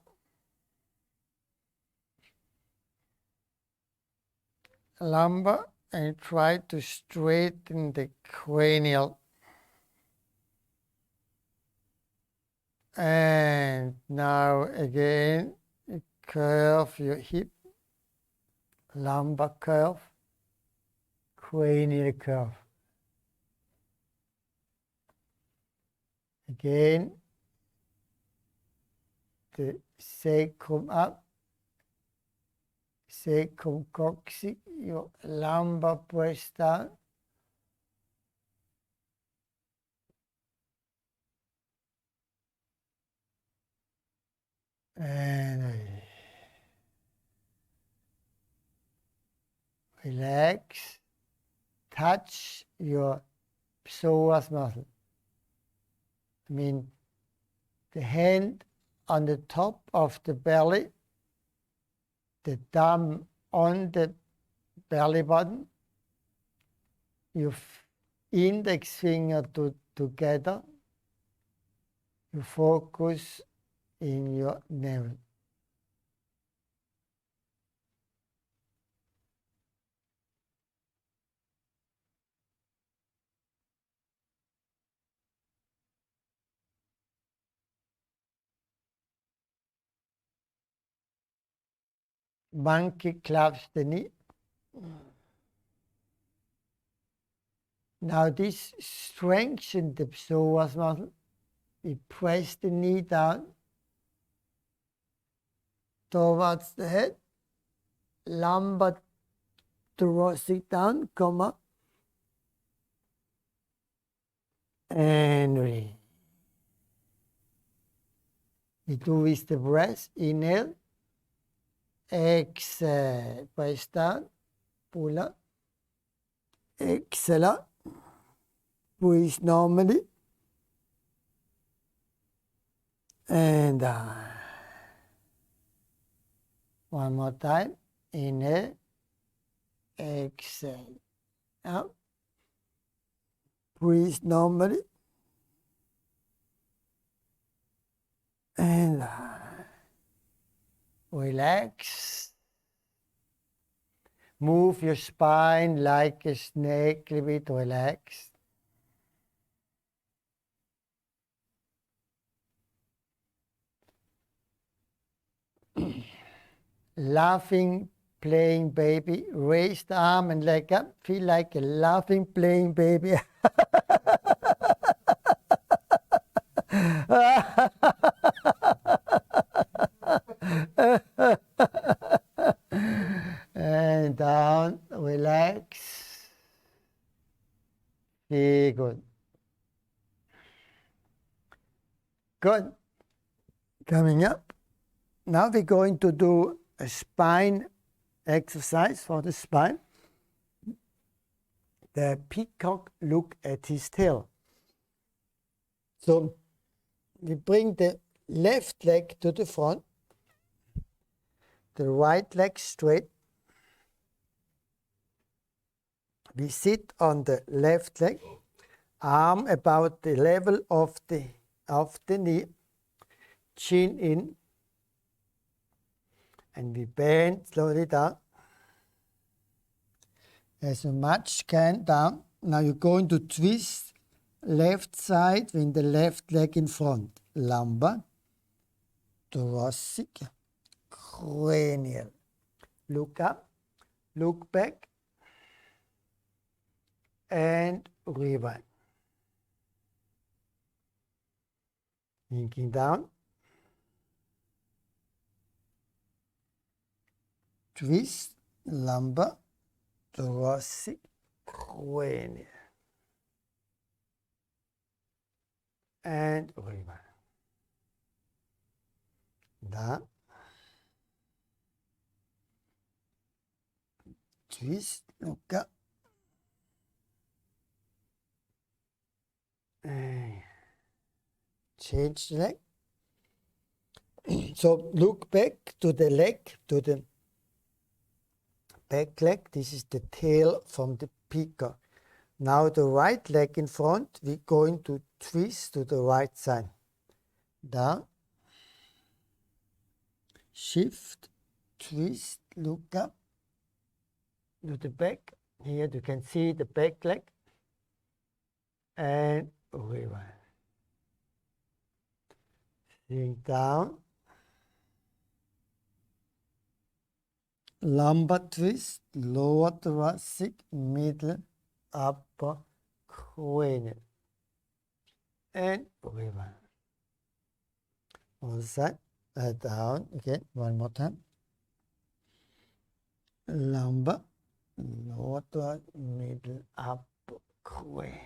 Lumbar, and try to straighten the cranial. And now again, curve your hip, lumbar curve, cranial curve. Again, the sacrum up, sacrum coccyx, your lumbar press down. And relax, touch your psoas muscle. I mean, the hand on the top of the belly, the thumb on the belly button, your index finger together, you focus in your navel. Monkey claps the knee. Now this strengthens the psoas muscle. We press the knee down towards the head. Lumbar thoracic down, come up. And release. We do with the breath. Inhale. Exhale. Press down. Pull up. Exhale up. Breathe normally. And down. One more time. Inhale. Exhale. Out. Breathe normally. And relax. Move your spine like a snake, a little bit relaxed. Laughing, playing baby. Raise the arm and leg up. Feel like a laughing, playing baby. And down, relax. Very good. Good. Coming up. Now we're going to do a spine exercise for the spine. The peacock look at his tail. So we bring the left leg to the front, the right leg straight. We sit on the left leg, arm about the level of the knee, chin in, and we bend slowly down. As much can down. Now you're going to twist left side with the left leg in front. Lumbar, thoracic, cranial. Look up, look back, and rewind. Thinking down. Twist, lumbar, thoracic, cranial. And rewind. Down. Twist, look up. And change the leg. So look back to the leg, to the back leg. This is the tail from the peacock. Now the right leg in front, we're going to twist to the right side. Down. Shift, twist, look up. To the back. Here you can see the back leg. And rewind. Sink down. Lumbar twist, lower thoracic, middle, upper, cranial. And rewind. Other side. Down. Again, one more time. Lumbar, lower thoracic, middle, upper, cranial.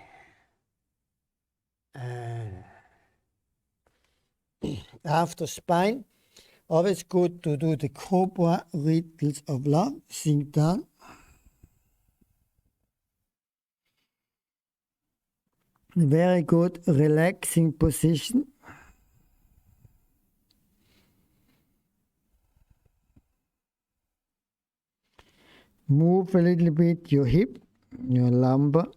And after spine, always good to do the cobra riddles of love. Sink down. Very good relaxing position. Move a little bit your hip, your lumbar.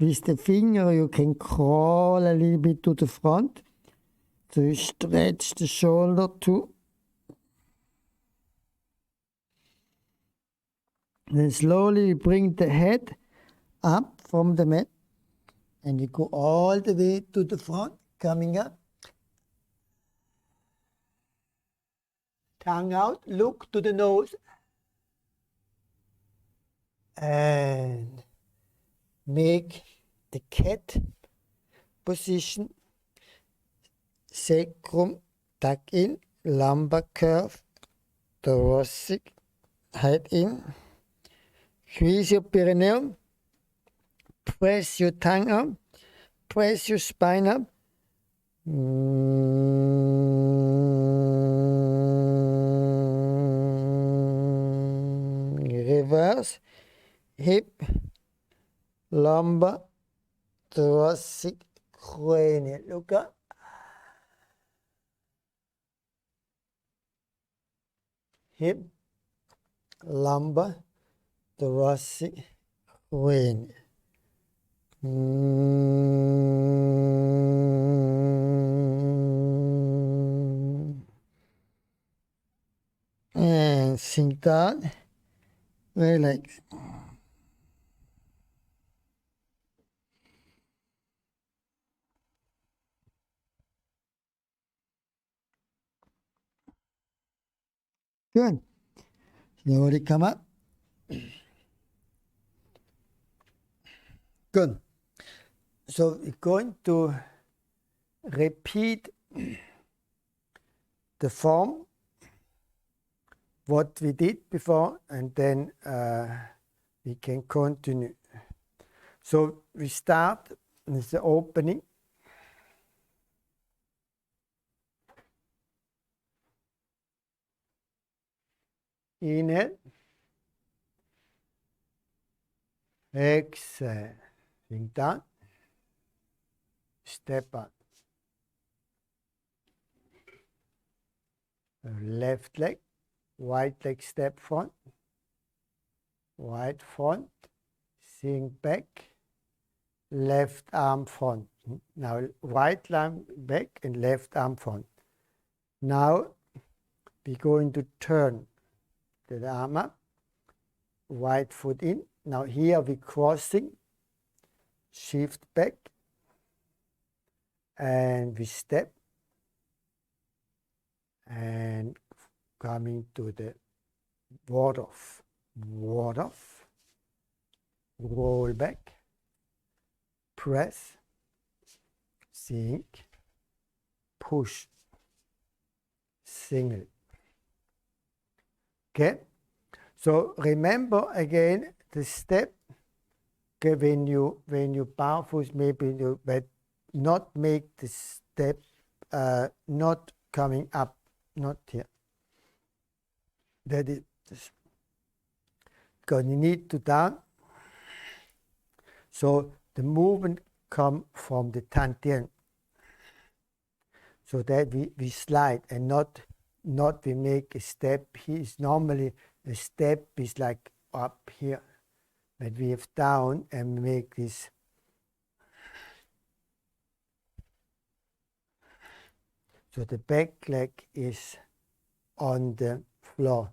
With the finger you can crawl a little bit to the front. So you stretch the shoulder too. Then slowly you bring the head up from the mat. And you go all the way to the front, coming up. tongue out, look to the nose, and make the cat position. Sacrum tuck in, lumbar curve, thoracic head in. Squeeze your perineum, press your tongue up, press your spine up. Reverse, hip, lumbar, thoracic, cranial. Look up. Hip, lumbar, thoracic, cranial. And sink down, relax. Good. Slowly come up. Good. So we're going to repeat the form, what we did before, and then we can continue. So we start with the opening. Inhale. Exhale. Sink down. Step up. Left leg. Right leg step front. Right front. Sink back. Left arm front. Now right arm back and left arm front. Now we're going to turn the arm up. Right foot in. Now here we're crossing. Shift back. And we step. And coming to the ward off. Ward off. Roll back. Press. Sink. Push. Single. Okay? So remember again the step. Okay, when you barefoots, maybe you but not make the step not coming up, not here. That is because you need to down. So the movement come from the Tien. So that we slide and not we make a step. Here is normally a step is like up here. But we have down and make this. So the back leg is on the floor.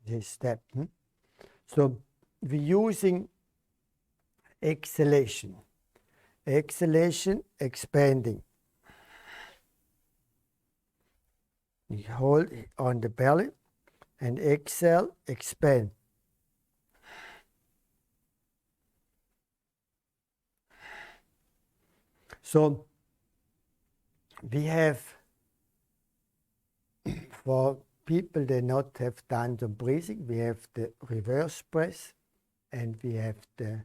This step. So we're using exhalation. Exhalation, expanding. You hold on the belly and exhale, expand. So we have, for people that not have done the breathing, we have the reverse breath and we have the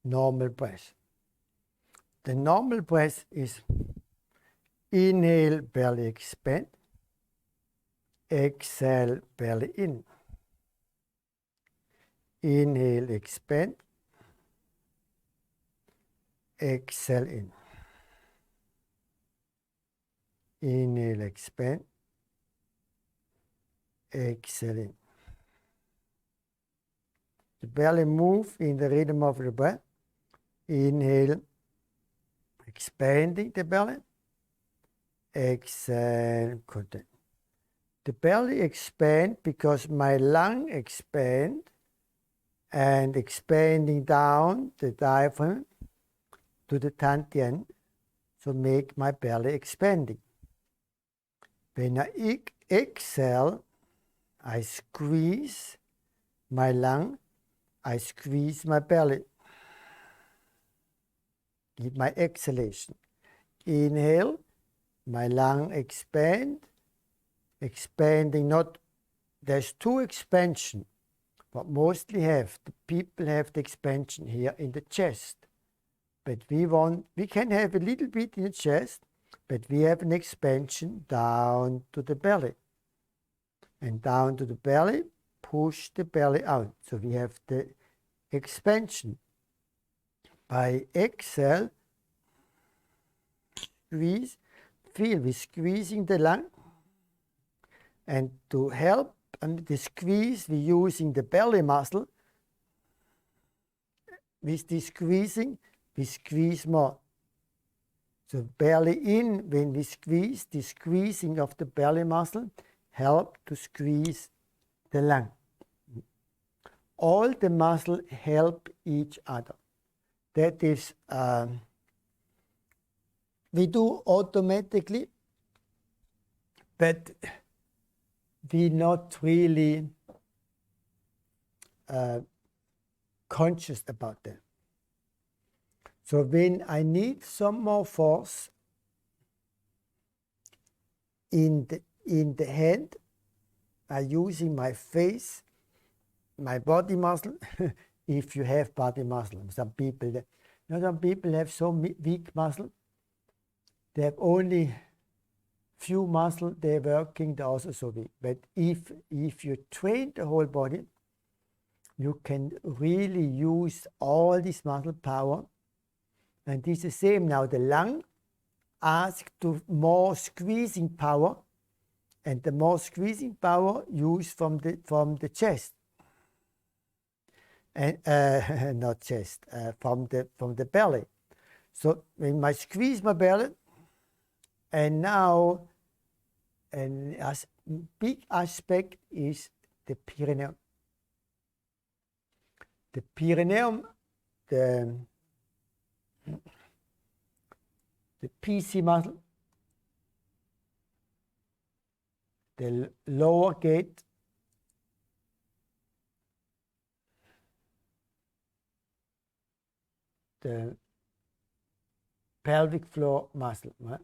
normal breath. The normal breath is inhale, belly expand, exhale, belly in. Inhale, expand, exhale in. Inhale, expand, exhale in. The belly move in the rhythm of the breath. Inhale, expanding the belly. Exhale, contain. The belly expand because my lung expand and expanding down the diaphragm to the Tien, so make my belly expanding. When I exhale, I squeeze my lung, I squeeze my belly. Give my exhalation. Inhale, my lung expand, expanding not, there's two expansion, but mostly the people have the expansion here in the chest. But we can have a little bit in the chest, but we have an expansion down to the belly. And down to the belly, push the belly out. So we have the expansion. By exhale, squeeze, feel we're squeezing the lung. And to help the squeeze, we're using the belly muscle. With this squeezing, we squeeze more. So belly in, when we squeeze, the squeezing of the belly muscle help to squeeze the lung. All the muscles help each other. That is, we do automatically, but we're not really conscious about that. So when I need some more force in the hand, I'm using my face, my body muscle. If you have body muscle, some people have so weak muscle. They have only few muscle. They're working. They're also so weak. But if you train the whole body, you can really use all this muscle power. And this is the same now. The lung asks to more squeezing power, and the more squeezing power used from the chest, and not chest, from the belly. So when I squeeze my belly, and now a big aspect is the perineum. The perineum, the PC muscle, the lower gate, the pelvic floor muscle. Right?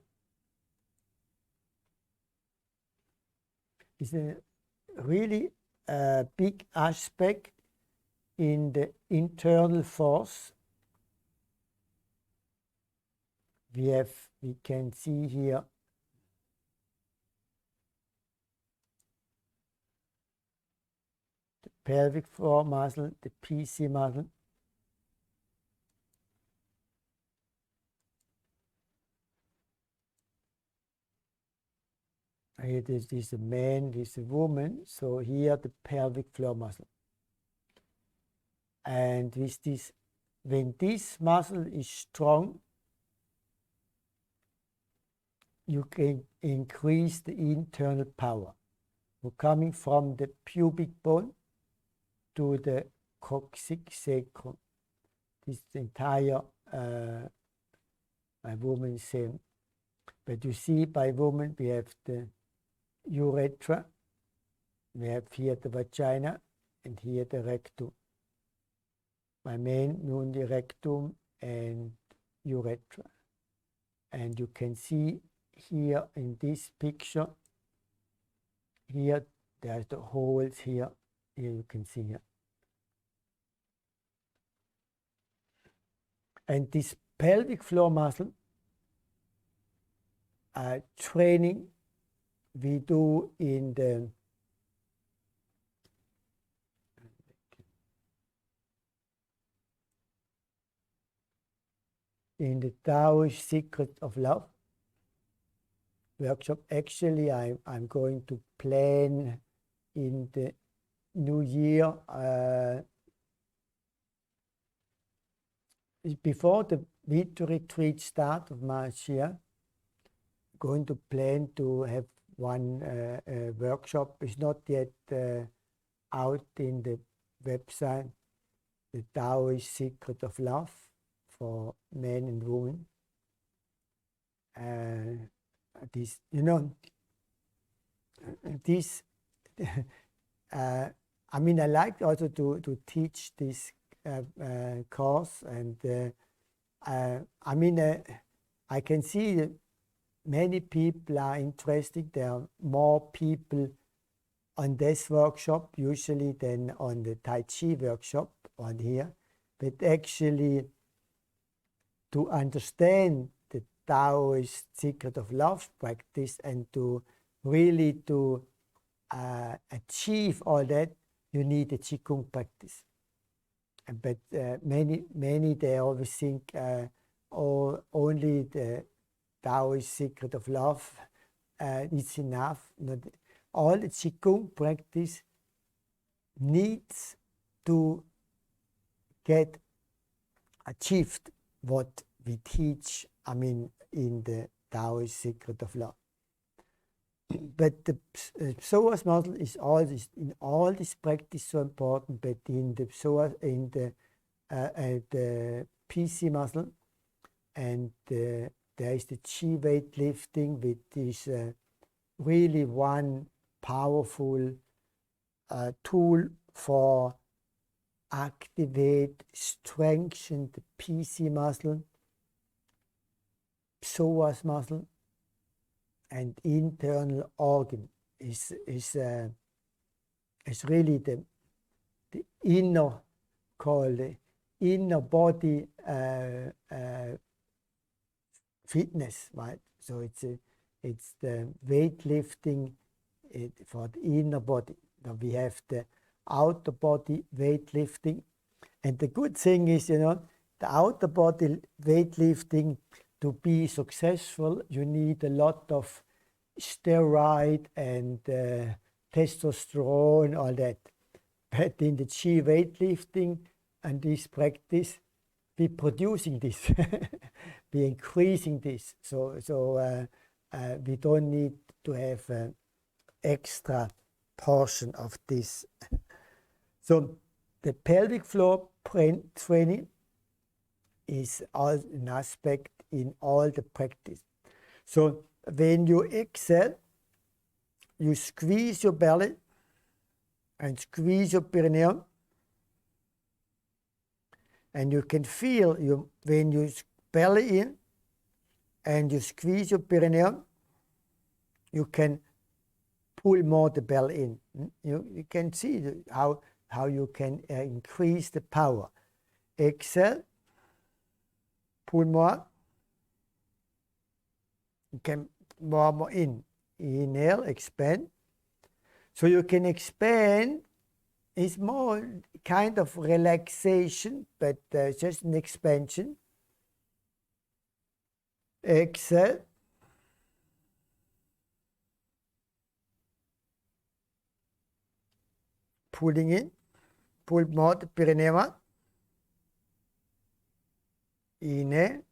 It's a really big aspect in the internal force. We can see here the pelvic floor muscle, the PC muscle. Here this is a man, this is a woman. So here the pelvic floor muscle. And with this, when this muscle is strong, you can increase the internal power. We're coming from the pubic bone to the coccyx sacrum. This entire by woman same. But you see, by woman we have the urethra, we have here the vagina, and here the rectum. By men, nun the rectum and urethra. And you can see here in this picture, here there's the holes here you can see here. And this pelvic floor muscle training we do in the Tao Secret of Love workshop. Actually, I'm going to plan in the new year, before the winter retreat start of March year, going to plan to have one workshop. It's not yet out in the website, the Taoist secret of love for men and women. This, this, I mean, I like also to teach this course, and I mean, I can see that many people are interested. There are more people on this workshop usually than on the Tai Chi workshop on here, but actually to understand the Taoist secret of love practice and to really to achieve all that, you need a Qigong practice. But many they always think only the Taoist secret of love is enough. All the Qigong practice needs to get achieved what we teach, I mean, in the Taoist secret of love. But the psoas muscle is always in all this practice so important, but in the psoas, in the PC muscle, and there is the Chi weightlifting, which is really one powerful tool for activate, strengthen the PC muscle, psoas muscle, and internal organ is really the inner, called the inner body fitness, right? So it's the weightlifting for the inner body. Now we have the outer body weightlifting, and the good thing is, the outer body weightlifting, to be successful, you need a lot of steroid and testosterone, all that. But in the Chi weightlifting and this practice, we're producing this, we're increasing this. So we don't need to have an extra portion of this. So the pelvic floor training is an aspect in all the practice. So when you exhale, you squeeze your belly and squeeze your perineum, and you can feel when you belly in and you squeeze your perineum, you can pull more the belly in. You can see how you can increase the power. Exhale, pull more. You can more in. Inhale, expand. So you can expand. It's more kind of relaxation, but just an expansion. Exhale. Pulling in. Pull more the perineum. Inhale.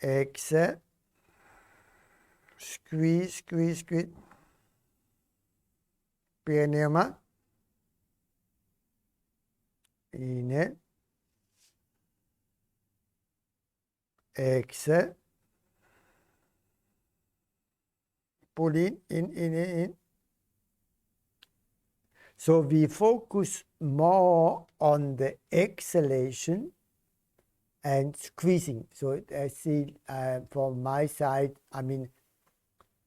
Exhale. Squeeze, squeeze, squeeze. Perineum. Inhale. Exhale. Pull in. So we focus more on the exhalation and squeezing. So I see from my side, I mean,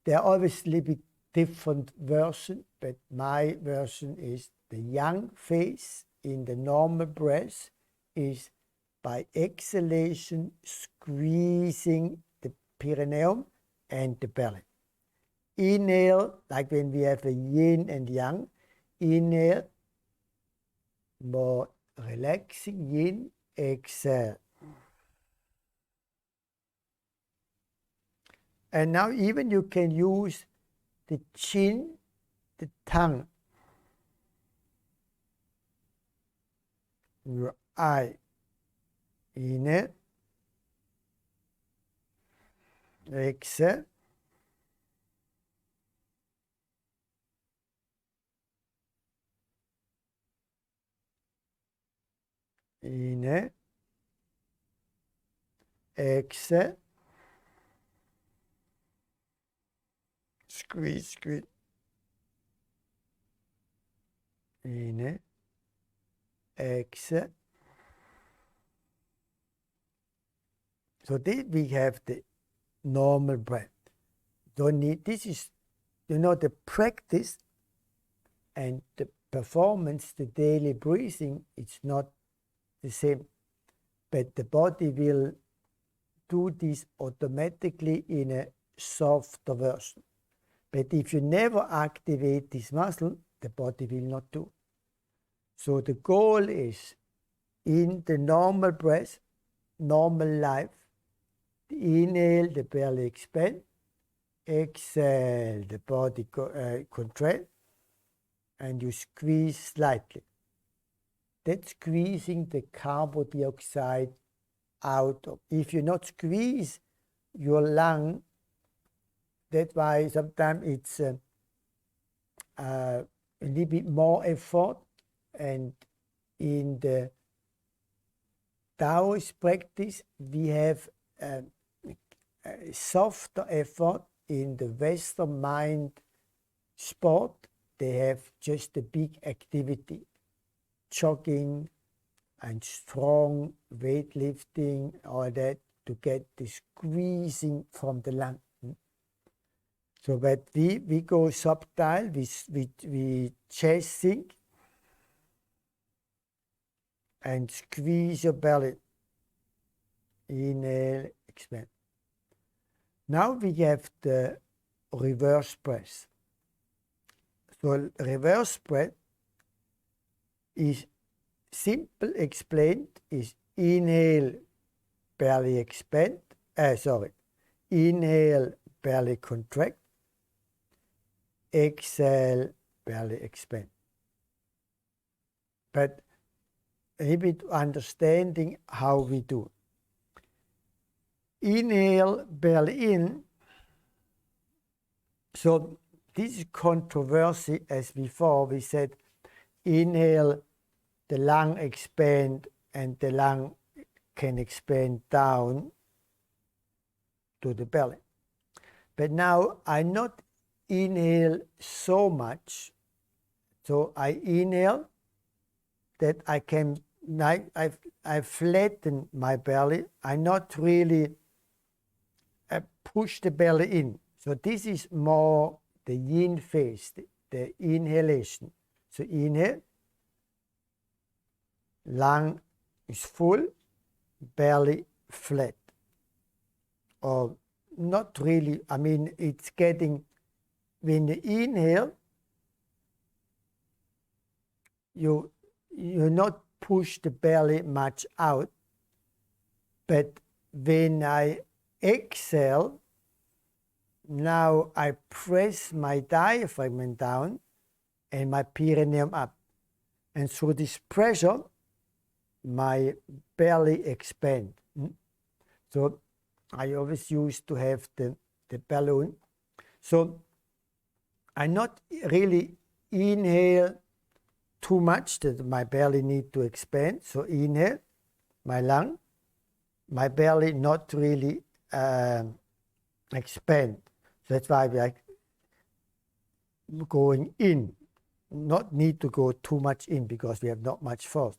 there are obviously be different versions, but my version is the yang phase in the normal breath is by exhalation, squeezing the perineum and the belly. Inhale, like when we have a yin and yang, inhale, more relaxing yin, exhale. And now even you can use the chin, the tongue, your eye. Inhale, exhale. inhale, exhale, squeeze, squeeze, inhale, exhale. So this we have the normal breath. Don't need, this is, the practice and the performance, the daily breathing, it's not the same. But the body will do this automatically in a softer version. But if you never activate this muscle, the body will not do. So the goal is, in the normal breath, normal life, inhale, the belly expand, exhale, the body contract, and you squeeze slightly. That's squeezing the carbon dioxide out of. If you not squeeze your lung, that's why sometimes it's a little bit more effort, and in the Taoist practice we have a softer effort. In the Western mind sport, they have just a big activity, jogging and strong weightlifting, all that, to get the squeezing from the lung. So but we go subtle, we chasing and squeeze your belly. Inhale, expand. Now we have the reverse breath. So reverse breath is simple explained, is inhale, belly expand, inhale, belly contract, exhale, belly expand. But a little bit understanding how we do. Inhale, belly in. So this is controversy, as before we said, inhale, the lung expand, and the lung can expand down to the belly. But now I not inhale so much, so I inhale that I can, I flatten my belly. I not really push the belly in. So this is more the yin phase, the inhalation. So inhale, lung is full, belly flat. Or not really, I mean, it's getting, when you inhale, you not push the belly much out, but when I exhale, now I press my diaphragm down and my perineum up. And through this pressure, my belly expands. So I always used to have the balloon. So I not really inhale too much that my belly need to expand. So inhale, my lung, my belly not really expand. So that's why we are going in, not need to go too much in because we have not much force.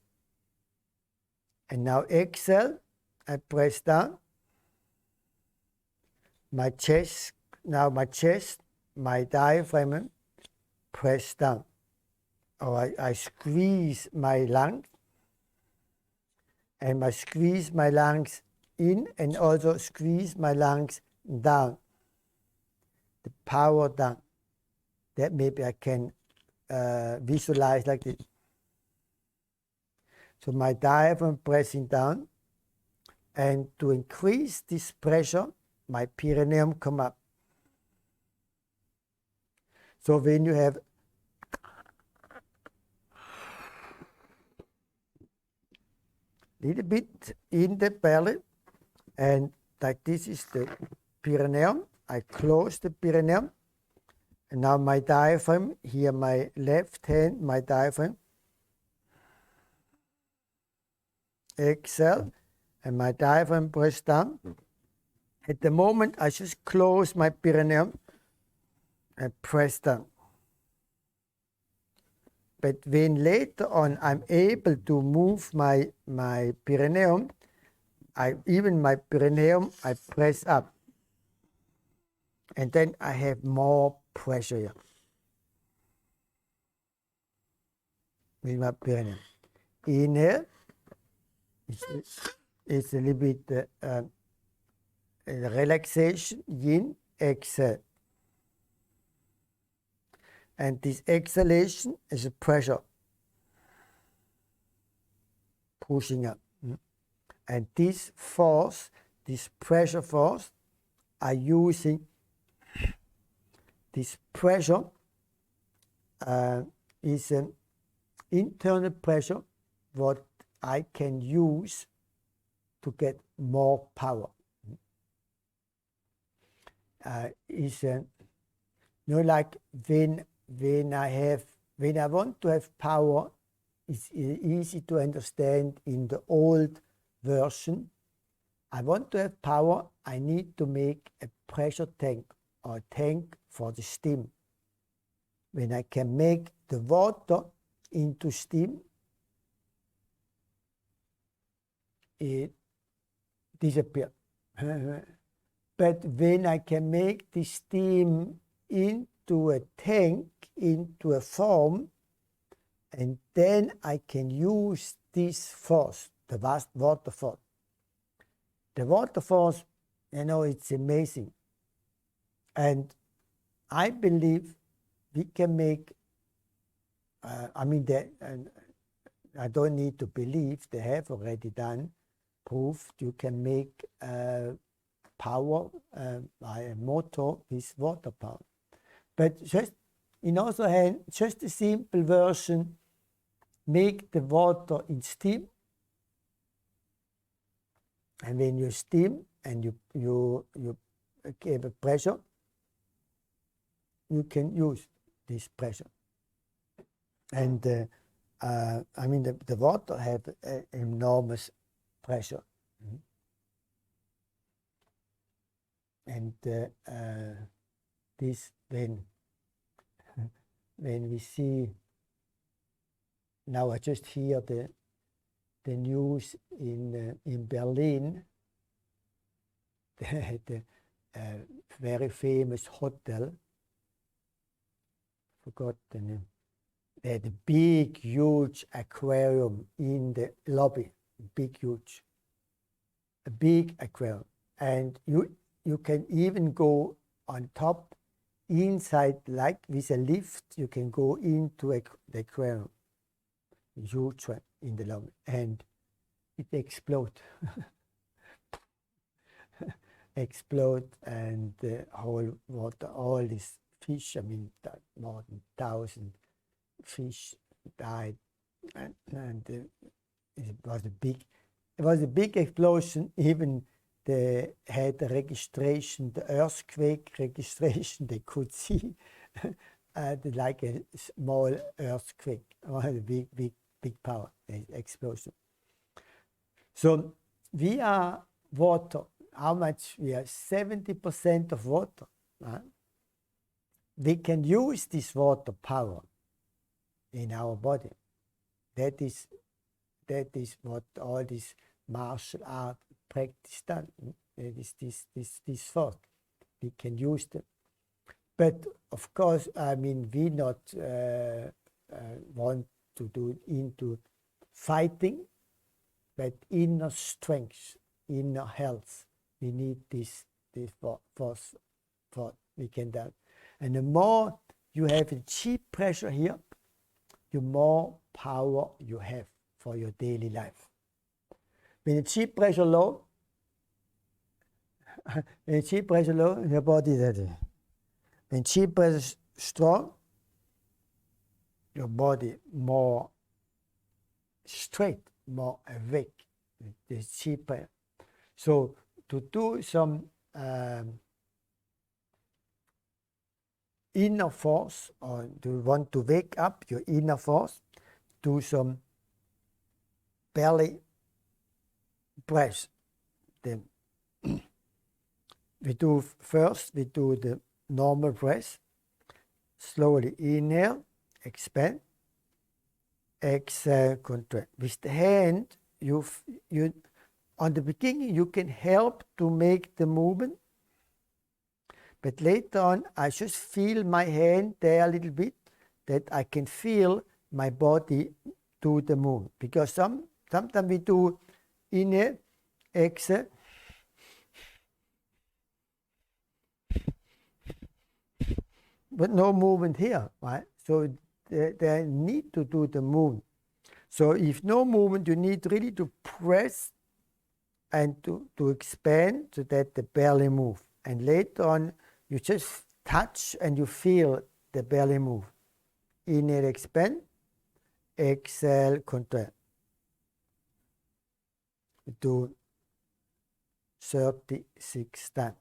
And now exhale, I press down. My chest, now my chest, my diaphragm, press down. Or I squeeze my lungs, and I squeeze my lungs in and also squeeze my lungs down. The power down. That maybe I can visualize like this. So my diaphragm pressing down, and to increase this pressure, my perineum come up. So when you have little bit in the belly, and like this is the perineum, I close the perineum, and now my diaphragm, here my left hand, my diaphragm, exhale, and my diaphragm press down. At the moment, I just close my perineum and press down. But when later on I'm able to move my perineum, even my perineum, I press up. And then I have more pressure here with my perineum. Inhale, it's a little bit relaxation, yin, exhale. And this exhalation is a pressure, pushing up. And this force, this pressure force, are using this pressure is an internal pressure what I can use to get more power. Is like when I want to have power, it's easy to understand in the old version. I want to have power, I need to make a pressure tank or a tank for the steam. When I can make the water into steam, it disappears. But when I can make the steam into a tank, into a form, and then I can use this force, the vast water force. The water force, it's amazing. And I believe we can make, I don't need to believe, they have already done, proved you can make power by a motor with water power. But just in other hand, just a simple version, make the water in steam. And when you steam and you give a pressure, you can use this pressure. And the water have enormous pressure. And this when we see, now I just hear the news in Berlin, the very famous hotel, forgot the name. They had a big, huge aquarium in the lobby, huge, a big aquarium, and you can even go on top, inside, like with a lift, you can go into the aquarium, huge one in the lobby, and it explodes. Explode, and the whole water, all these fish, more than 1,000 fish died, and it was a big explosion. Even they had the registration, the earthquake registration, they could see like a small earthquake, or a big power explosion. So we are water. How much? We are 70% of water. We can use this water power in our body. That is what all this martial art practice done. It is this force. We can use them. But of course, we not want to do into fighting, but inner strength, inner health. We need this force for we can do. And the more you have a chi pressure here, the more power you have for your daily life. When the chi pressure low, your body is ready. When chi pressure strong, your body more straight, more awake. The chi pressure. So to do some inner force, or do you want to wake up your inner force, do some belly breath. The we do the normal breath. Slowly inhale, expand, exhale, contract. With the hand, you on the beginning you can help to make the movement, but later on I just feel my hand there a little bit, that I can feel my body do the movement. Because sometimes we do inhale, exhale, but no movement here, right? So they need to do the movement. So if no movement, you need really to press and to expand so that the belly move. And later on, you just touch and you feel the belly move. Inhale, expand, exhale, contract. Do 36 times.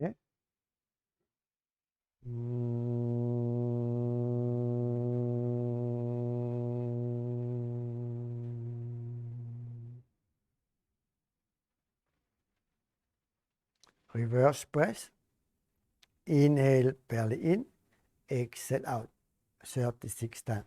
Yeah. Reverse breath. Inhale, belly in, exhale out. 36 times.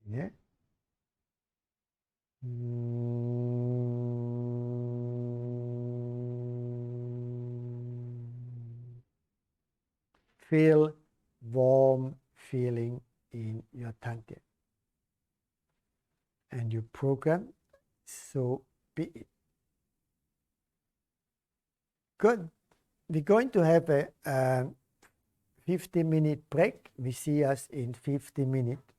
Yeah. Feel warm feeling in your Tantien. And you program, so be it. Good. We're going to have a 50-minute break. We see us in 50 minutes.